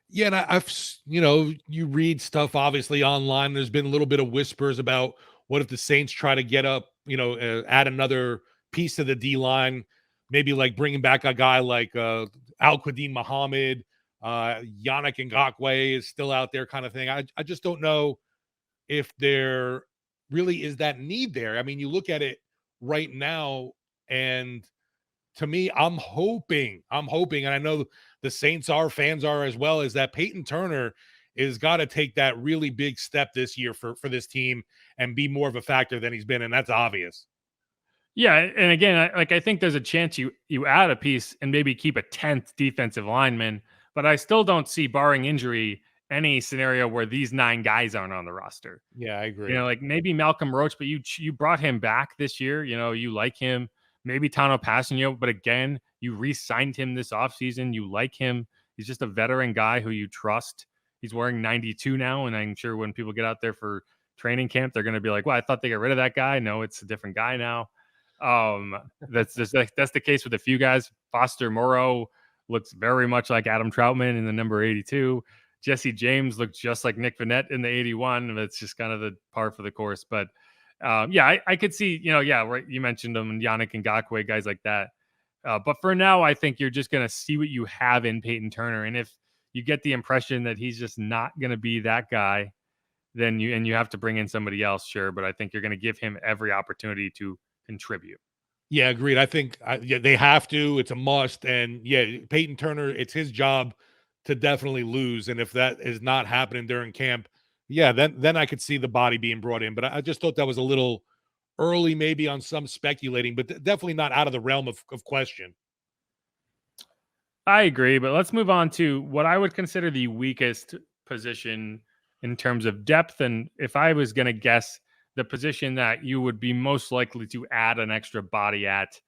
Yeah, and I've you read stuff obviously online. There's been a little bit of whispers about what if the Saints try to get up, add another piece to the D line, maybe like bringing back a guy like Al-Quadin Muhammad, Yannick Ngakoue is still out there, kind of thing. I just don't know if there really is that need there. I mean, you look at it right now, and to me, I'm hoping, and I know the Saints fans are as well, is that Peyton Turner is got to take that really big step this year for this team and be more of a factor than he's been, and that's obvious. Yeah, and again, I think there's a chance you add a piece and maybe keep a 10th defensive lineman, but I still don't see, barring injury, any scenario where these 9 guys aren't on the roster. Yeah, I agree. Like maybe Malcolm Roach, but you brought him back this year. You like him. Maybe Tano Passanio, but again, you re-signed him this offseason. You like him. He's just a veteran guy who you trust. He's wearing 92 now, and I'm sure when people get out there for training camp, they're going to be like, well, I thought they got rid of that guy. No, it's a different guy now. That's the case with a few guys. Foster Moreau looks very much like Adam Troutman in the number 82. Jesse James looked just like Nick Vannett in the 81. That's just kind of the par for the course. But I could see, right. You mentioned them, Yannick Ngakoue, guys like that. But for now, I think you're just going to see what you have in Peyton Turner. And if you get the impression that he's just not going to be that guy, then you have to bring in somebody else, sure. But I think you're going to give him every opportunity to contribute. Yeah, agreed. I think they have to. It's a must. And yeah, Peyton Turner, it's his job to definitely lose. And if that is not happening during camp, yeah, then I could see the body being brought in. But I just thought that was a little early, maybe on some speculating, but definitely not out of the realm of question. I agree, but let's move on to what I would consider the weakest position in terms of depth. And if I was going to guess, the position that you would be most likely to add an extra body at,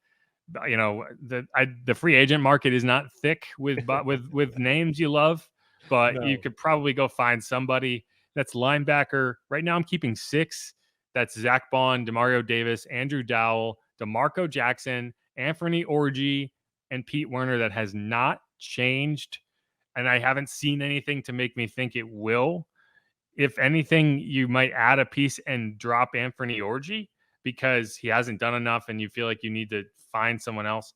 the free agent market is not thick with names you love, but No. You could probably go find somebody. That's linebacker. Right now I'm keeping 6. That's Zach Bond, Demario Davis, Andrew Dowell, DeMarco Jackson, Anthony Orji, and Pete Werner. That has not changed, and I haven't seen anything to make me think it will. If anything, you might add a piece and drop Anthony Orji because he hasn't done enough and you feel like you need to find someone else.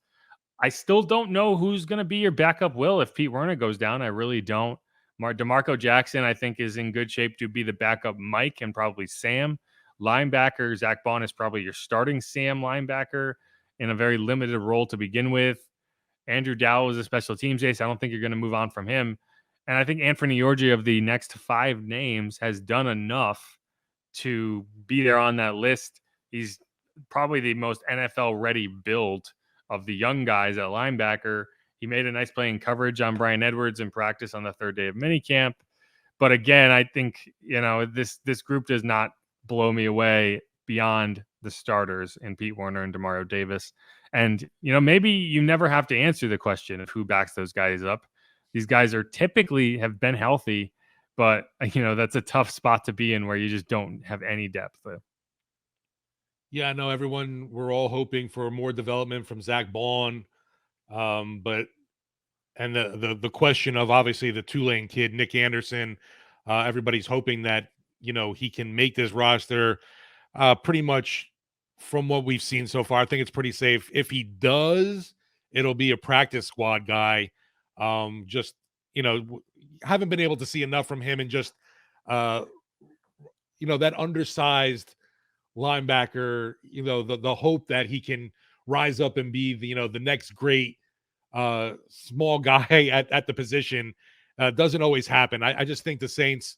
I still don't know who's going to be your backup will if Pete Werner goes down. I really don't. DeMarco Jackson, I think, is in good shape to be the backup Mike and probably Sam. Linebacker, Zach Bond is probably your starting Sam linebacker in a very limited role to begin with. Andrew Dowell is a special teams ace. I don't think you're going to move on from him. And I think Anthony Orji, of the next 5 names, has done enough to be there on that list. He's probably the most NFL-ready build of the young guys at linebacker. He made a nice play in coverage on Brian Edwards in practice on the 3rd day of minicamp. But again, I think, this group does not blow me away beyond the starters in Pete Werner and Demario Davis. And, maybe you never have to answer the question of who backs those guys up. These guys are typically have been healthy, but, that's a tough spot to be in where you just don't have any depth. Yeah, I know we're all hoping for more development from Zach Baun. But the question of obviously the Tulane kid, Nick Anderson, everybody's hoping that, he can make this roster. Pretty much from what we've seen so far, I think it's pretty safe. If he does, it'll be a practice squad guy. Just, haven't been able to see enough from him, and just, that undersized linebacker, the hope that he can rise up and be the next great small guy at the position doesn't always happen. I just think the Saints,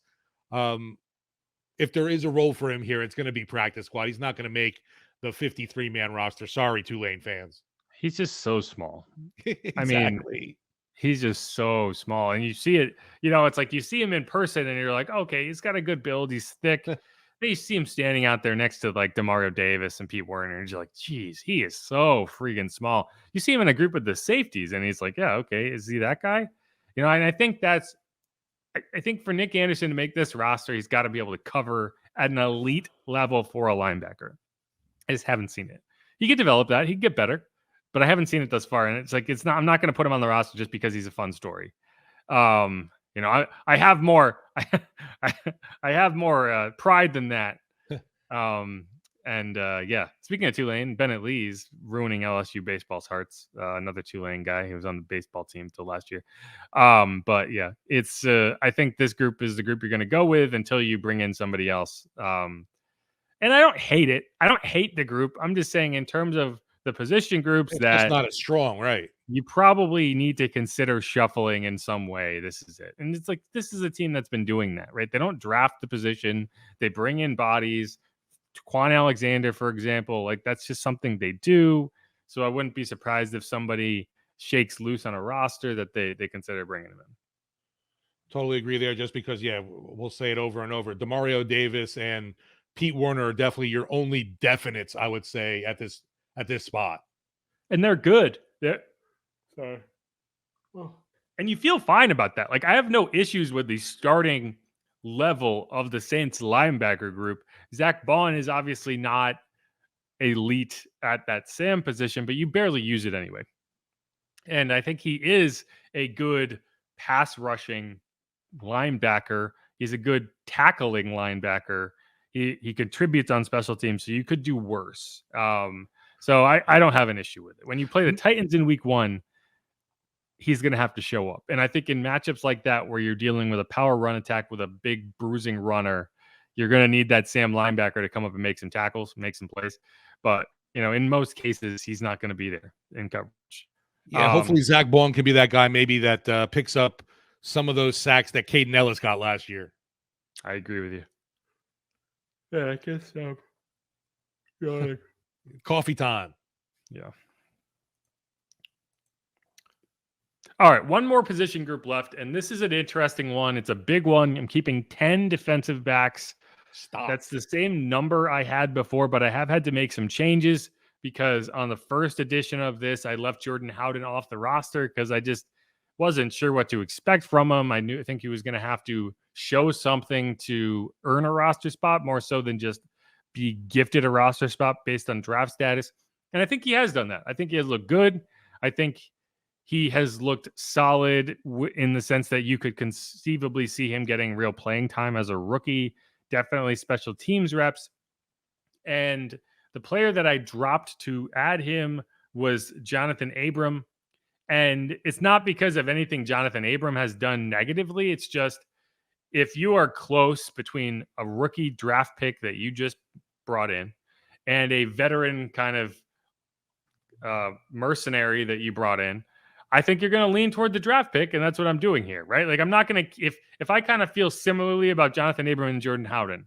if there is a role for him here, it's going to be practice squad. He's not going to make the 53-man roster. Sorry, Tulane fans. He's just so small. Exactly. I mean, he's just so small. And you see it, it's like you see him in person and you're like, okay, he's got a good build. He's thick. Then you see him standing out there next to like Demario Davis and Pete Werner. And you're like, geez, he is so freaking small. You see him in a group with the safeties and he's like, yeah, okay. Is he that guy? And I think I think for Nick Anderson to make this roster, he's got to be able to cover at an elite level for a linebacker. I just haven't seen it. He could develop that. He could get better, but I haven't seen it thus far. And it's like, I'm not going to put him on the roster just because he's a fun story. I have more, I have more pride than that. Speaking of Tulane, Bennett Lee's ruining LSU baseball's hearts. Another Tulane guy. He was on the baseball team till last year. It's I think this group is the group you're going to go with until you bring in somebody else. And I don't hate it. I don't hate the group. I'm just saying in terms of the position groups that's not as strong, right? You probably need to consider shuffling in some way. This is it. And it's like, this is a team that's been doing that, right? They don't draft the position. They bring in bodies. Quan Alexander, for example, like that's just something they do. So I wouldn't be surprised if somebody shakes loose on a roster that they consider bringing him in. Totally agree there. Just because, we'll say it over and over. Demario Davis and Pete Werner are definitely your only definites, I would say, at this spot. And they're good. And you feel fine about that. Like I have no issues with the starting level of the Saints linebacker group. Zach Baun is obviously not elite at that Sam position, but you barely use it anyway. And I think he is a good pass rushing linebacker. He's a good tackling linebacker. He contributes on special teams, so you could do worse. So I don't have an issue with it. When you play the Titans in week 1, he's going to have to show up. And I think in matchups like that, where you're dealing with a power run attack with a big bruising runner, you're going to need that Sam linebacker to come up and make some tackles, make some plays. But, in most cases, he's not going to be there in coverage. Yeah, hopefully Zach Baun can be that guy maybe that picks up some of those sacks that Caden Ellis got last year. I agree with you. Yeah, I guess so. Coffee time. Yeah. All right, one more position group left, and this is an interesting one. It's a big one. I'm keeping 10 defensive backs. Stop. That's the same number I had before, but I have had to make some changes because on the first edition of this, I left Jordan Howden off the roster because I just wasn't sure what to expect from him. I think he was going to have to show something to earn a roster spot more so than just be gifted a roster spot based on draft status. And I think he has done that. I think he has looked good. I think he has looked solid in the sense that you could conceivably see him getting real playing time as a rookie, definitely special teams reps. And the player that I dropped to add him was Jonathan Abram. And it's not because of anything Jonathan Abram has done negatively. It's just if you are close between a rookie draft pick that you just brought in and a veteran kind of mercenary that you brought in, I think you're going to lean toward the draft pick, and that's what I'm doing here, right? Like I'm not going to if I kind of feel similarly about Jonathan Abram and Jordan Howden,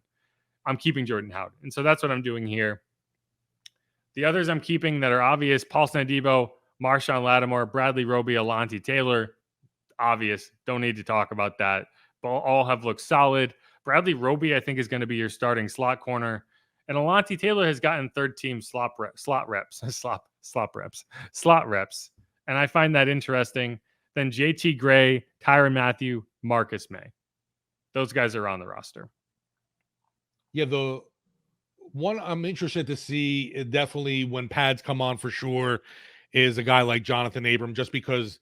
I'm keeping Jordan Howden. And so that's what I'm doing here. The others I'm keeping that are obvious: Paulson Adebo, Marshawn Lattimore, Bradley Roby, Alontae Taylor. Obvious. Don't need to talk about that. But all have looked solid. Bradley Roby, I think, is going to be your starting slot corner. And Alontae Taylor has gotten third team slot reps. And I find that interesting. Then JT Gray, Tyrann Mathieu, Marcus May. Those guys are on the roster. Yeah, the one I'm interested to see definitely when pads come on for sure is a guy like Jonathan Abram, just because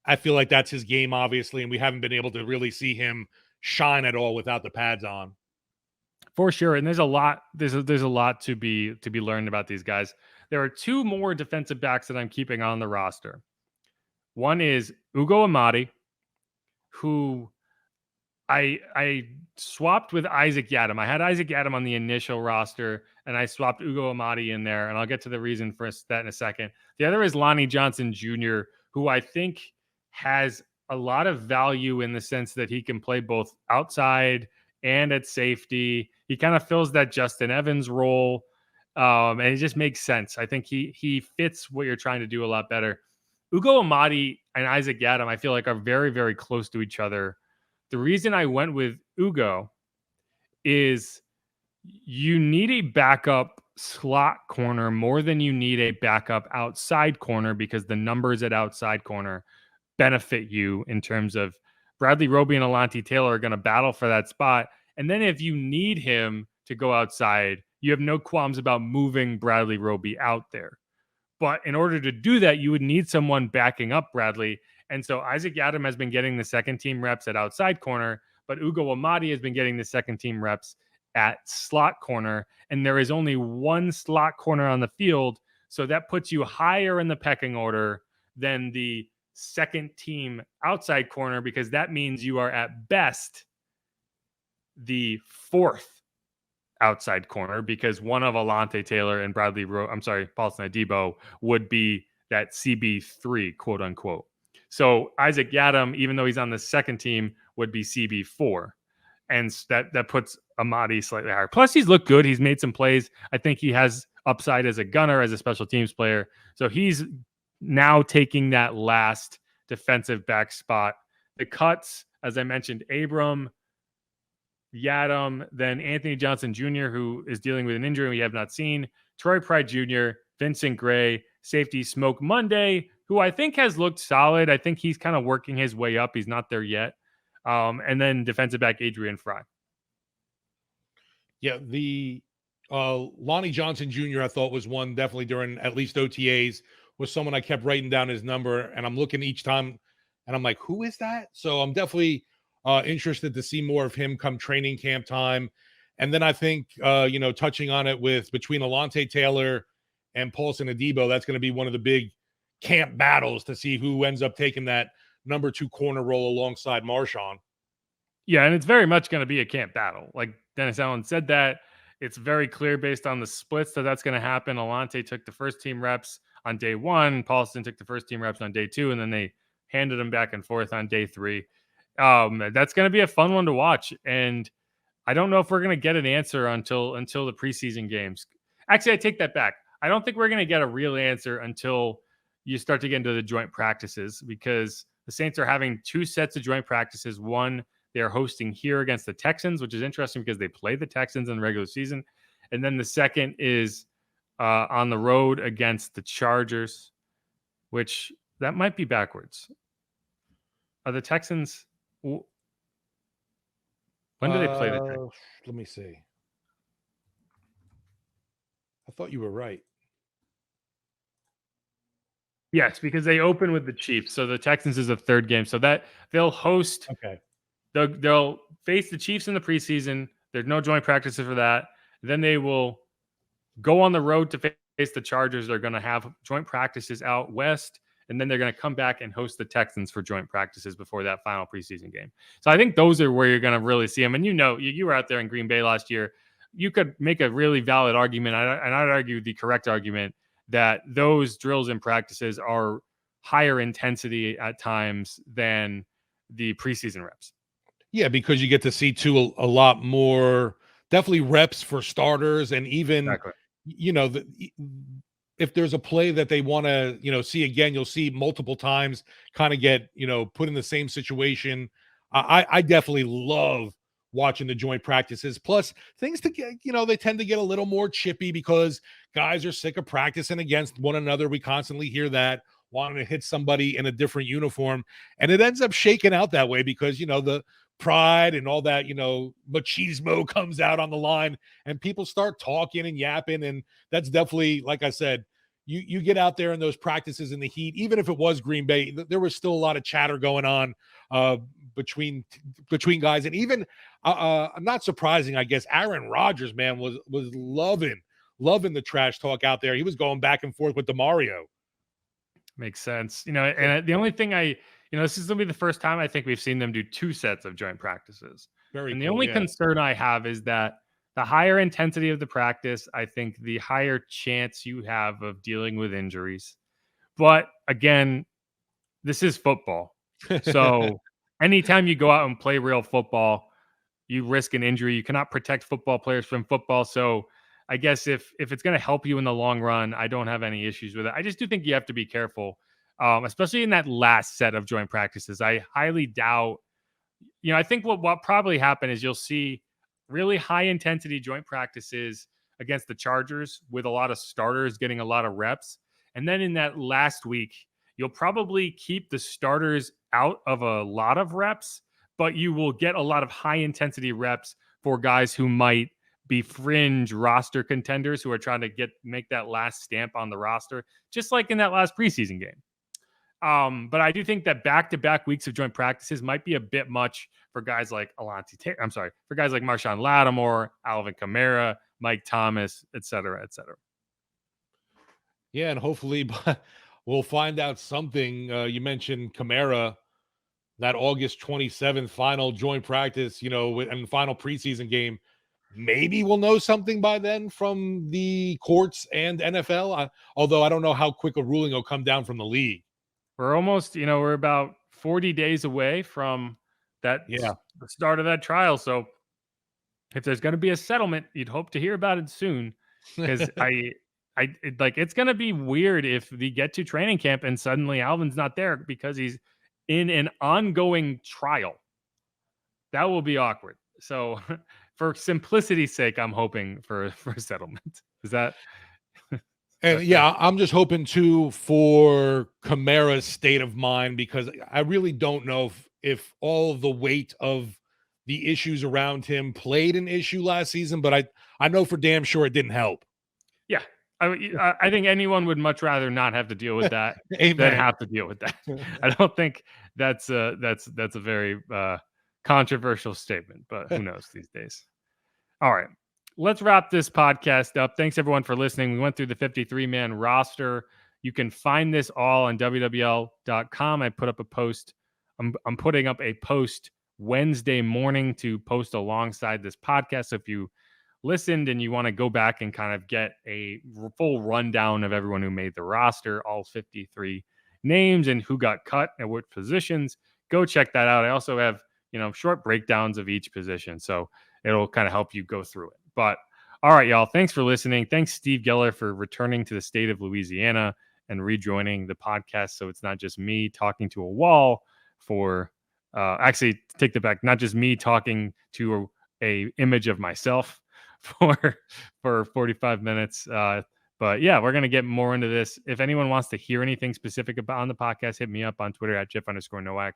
I feel like that's his game, obviously, and we haven't been able to really see him shine at all without the pads on. For sure, and there's a lot to be learned about these guys. There are two more defensive backs that I'm keeping on the roster. One is Ugo Amadi, who I swapped with Isaac Yiadom. I had Isaac Yiadom on the initial roster, and I swapped Ugo Amadi in there, and I'll get to the reason for that in a second. The other is Lonnie Johnson Jr., who I think has a lot of value in the sense that he can play both outside and at safety. He kind of fills that Justin Evans role, and it just makes sense. I think he fits what you're trying to do a lot better. Ugo Amadi and Isaac Yiadom, I feel like, are very, very close to each other. The reason I went with Ugo is you need a backup slot corner more than you need a backup outside corner, because the numbers at outside corner benefit you in terms of Bradley Roby and Alontae Taylor are going to battle for that spot. And then if you need him to go outside, you have no qualms about moving Bradley Roby out there. But in order to do that, you would need someone backing up Bradley. And so Isaac Yiadom has been getting the second team reps at outside corner, but Ugo Amadi has been getting the second team reps at slot corner. And there is only one slot corner on the field. So that puts you higher in the pecking order than the second team outside corner, because that means you are at best the fourth outside corner, because one of Alontae Taylor and Paulson Adebo would be that CB3, quote unquote. So Isaac Yiadom, even though he's on the second team, would be CB4. And that puts Amadi slightly higher. Plus, he's looked good. He's made some plays. I think he has upside as a gunner, as a special teams player. So he's now taking that last defensive back spot. The cuts, as I mentioned, Abram, Yiadom, then Anthony Johnson Jr., who is dealing with an injury we have not seen, Troy Pride Jr., Vincent Gray, safety Smoke Monday, who I think has looked solid. I think he's kind of working his way up. He's not there yet. And then defensive back Adrian Fry. Yeah, the Lonnie Johnson Jr., I thought, was one definitely during at least OTAs, was someone I kept writing down his number, and I'm looking each time, and I'm like, who is that? So I'm definitely interested to see more of him come training camp time. And then I think, touching on it with between Alontae Taylor and Paulson Adebo, that's going to be one of the big camp battles to see who ends up taking that number 2 corner role alongside Marshawn. Yeah, and it's very much going to be a camp battle. Like Dennis Allen said, that it's very clear based on the splits that that's going to happen. Alontae took the first team reps on day 1. Paulson took the first team reps on day 2, and then they handed them back and forth on day 3. That's going to be a fun one to watch. And I don't know if we're going to get an answer until the preseason games. Actually, I take that back. I don't think we're going to get a real answer until you start to get into the joint practices, because the Saints are having 2 sets of joint practices. One, they're hosting here against the Texans, which is interesting because they play the Texans in the regular season. And then the second is on the road against the Chargers, which that might be backwards. Are the Texans... When do they play the Texans? Let me see. I thought you were right. Yes, because they open with the Chiefs. So the Texans is the third game. So that they'll host. Okay. They'll face the Chiefs in the preseason. There's no joint practices for that. Then they will go on the road to face the Chargers. They're going to have joint practices out west. And then they're going to come back and host the Texans for joint practices before that final preseason game. So I think those are where you're going to really see them. And you were out there in Green Bay last year. You could make a really valid argument, and I'd argue the correct argument, that those drills and practices are higher intensity at times than the preseason reps. Yeah, because you get to see a lot more, definitely reps for starters, and even, Exactly. If there's a play that they want to, see again, you'll see multiple times, kind of get, put in the same situation. I definitely love watching the joint practices. Plus, things to get, they tend to get a little more chippy because guys are sick of practicing against one another. We constantly hear that, wanting to hit somebody in a different uniform. And it ends up shaking out that way because, the pride and all that, machismo comes out on the line and people start talking and yapping. And that's definitely, like I said, you get out there in those practices in the heat, even if it was Green Bay, there was still a lot of chatter going on between guys. And even not surprising, I guess, Aaron Rodgers, man, was loving the trash talk out there. He was going back and forth with DeMario. Makes sense. And the only thing this is going to be the first time I think we've seen them do 2 sets of joint practices. And the only concern I have is that the higher intensity of the practice, I think the higher chance you have of dealing with injuries. But again, this is football. So anytime you go out and play real football, you risk an injury. You cannot protect football players from football. So I guess if it's going to help you in the long run, I don't have any issues with it. I just do think you have to be careful, especially in that last set of joint practices. I highly doubt, I think what probably happened is you'll see really high intensity joint practices against the Chargers with a lot of starters getting a lot of reps. And then in that last week, you'll probably keep the starters out of a lot of reps, but you will get a lot of high intensity reps for guys who might be fringe roster contenders who are trying to make that last stamp on the roster, just like in that last preseason game. But I do think that back-to-back weeks of joint practices might be a bit much for guys like for guys like Marshawn Lattimore, Alvin Kamara, Mike Thomas, et cetera, et cetera. Yeah, and hopefully we'll find out something. You mentioned Kamara, that August 27th final joint practice, and final preseason game. Maybe we'll know something by then from the courts and NFL, although I don't know how quick a ruling will come down from the league. We're almost, we're about 40 days away from the start of that trial. So if there's going to be a settlement, you'd hope to hear about it soon, because it's going to be weird if we get to training camp and suddenly Alvin's not there because he's in an ongoing trial. That will be awkward. So for simplicity's sake, I'm hoping for a settlement. Is that? And yeah, I'm just hoping too for Kamara's state of mind, because I really don't know if all of the weight of the issues around him played an issue last season, but I know for damn sure it didn't help. Yeah. I think anyone would much rather not have to deal with that than have to deal with that. I don't think that's a very controversial statement, but who knows these days. All right. Let's wrap this podcast up. Thanks, everyone, for listening. We went through the 53-man roster. You can find this all on WWL.com. I put up a post. I'm putting up a post Wednesday morning to post alongside this podcast. So if you listened and you want to go back and kind of get a full rundown of everyone who made the roster, all 53 names and who got cut at what positions, go check that out. I also have, short breakdowns of each position. So it'll kind of help you go through it. But all right, y'all, thanks for listening. Thanks, Steve Geller, for returning to the state of Louisiana and rejoining the podcast. So it's not just me talking to a wall for, actually take that back, not just me talking to a image of myself for 45 minutes. But yeah, we're going to get more into this. If anyone wants to hear anything specific about on the podcast, hit me up on Twitter at Jeff_Nowak,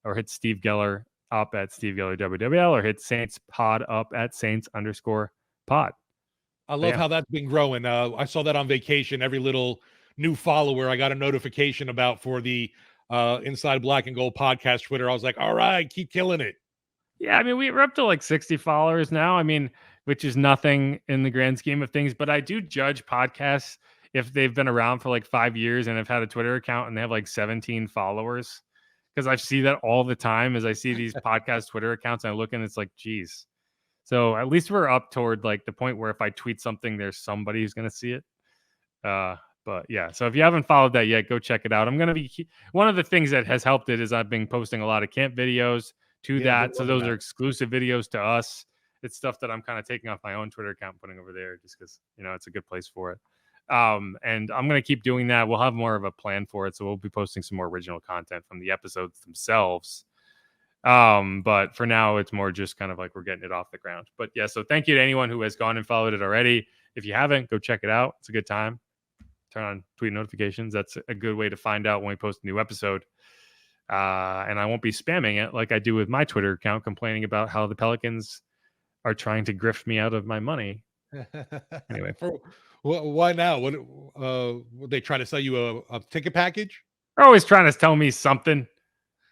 or hit Steve Geller up at Steve Geller WWL, or hit Saints Pod up at Saints_pod. I love how that's been growing. I saw that on vacation. Every little new follower I got a notification about for the Inside Black and Gold podcast Twitter. I was like, all right, keep killing it. Yeah, I mean, we're up to like 60 followers now. I mean, which is nothing in the grand scheme of things, but I do judge podcasts if they've been around for like 5 years and have had a Twitter account and they have like 17 followers. Because I see that all the time as I see these podcast Twitter accounts, and I look and it's like, geez. So at least we're up toward like the point where if I tweet something, there's somebody who's going to see it. But yeah, so if you haven't followed that yet, go check it out. I'm going to be, one of the things that has helped it is I've been posting a lot of camp videos to that. So those are exclusive videos to us. It's stuff that I'm kind of taking off my own Twitter account and putting over there just because, it's a good place for it. And I'm going to keep doing that. We'll have more of a plan for it. So we'll be posting some more original content from the episodes themselves. But for now, it's more just kind of like we're getting it off the ground. But yeah, so thank you to anyone who has gone and followed it already. If you haven't, go check it out. It's a good time. Turn on tweet notifications. That's a good way to find out when we post a new episode. And I won't be spamming it like I do with my Twitter account, complaining about how the Pelicans are trying to grift me out of my money. Anyway, why now? What would they try to sell you a ticket package? they're always trying to tell me something,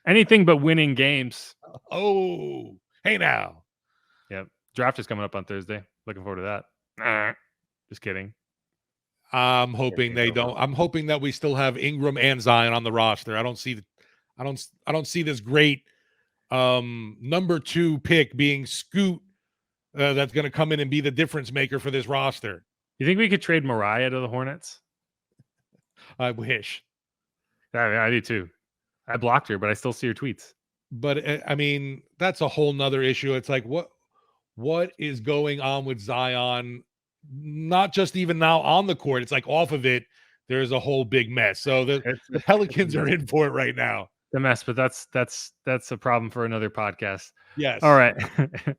anything but winning games. Oh, hey now. Yep. Draft is coming up on Thursday. Looking forward to that. Just kidding. I'm hoping they don't. I'm hoping that we still have Ingram and Zion on the roster. I don't see this great number 2 pick being Scoot that's going to come in and be the difference maker for this roster. You think we could trade Mariah to the Hornets? I wish. I do too. I blocked her, but I still see her tweets. But I mean, that's a whole nother issue. It's like what is going on with Zion? Not just even now on the court. It's like off of it, there's a whole big mess. So the Pelicans are in for it right now. The mess, but that's a problem for another podcast. Yes. All right.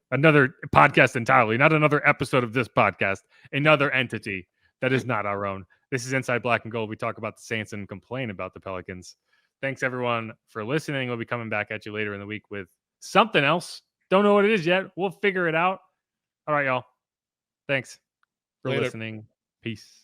Another podcast entirely, not another episode of this podcast, another entity that is not our own. This is Inside Black and Gold. We talk about the Saints and complain about the Pelicans. Thanks everyone for listening. We'll be coming back at you later in the week with something else. Don't know what it is yet. We'll figure it out. All right, y'all. Thanks for listening. Peace.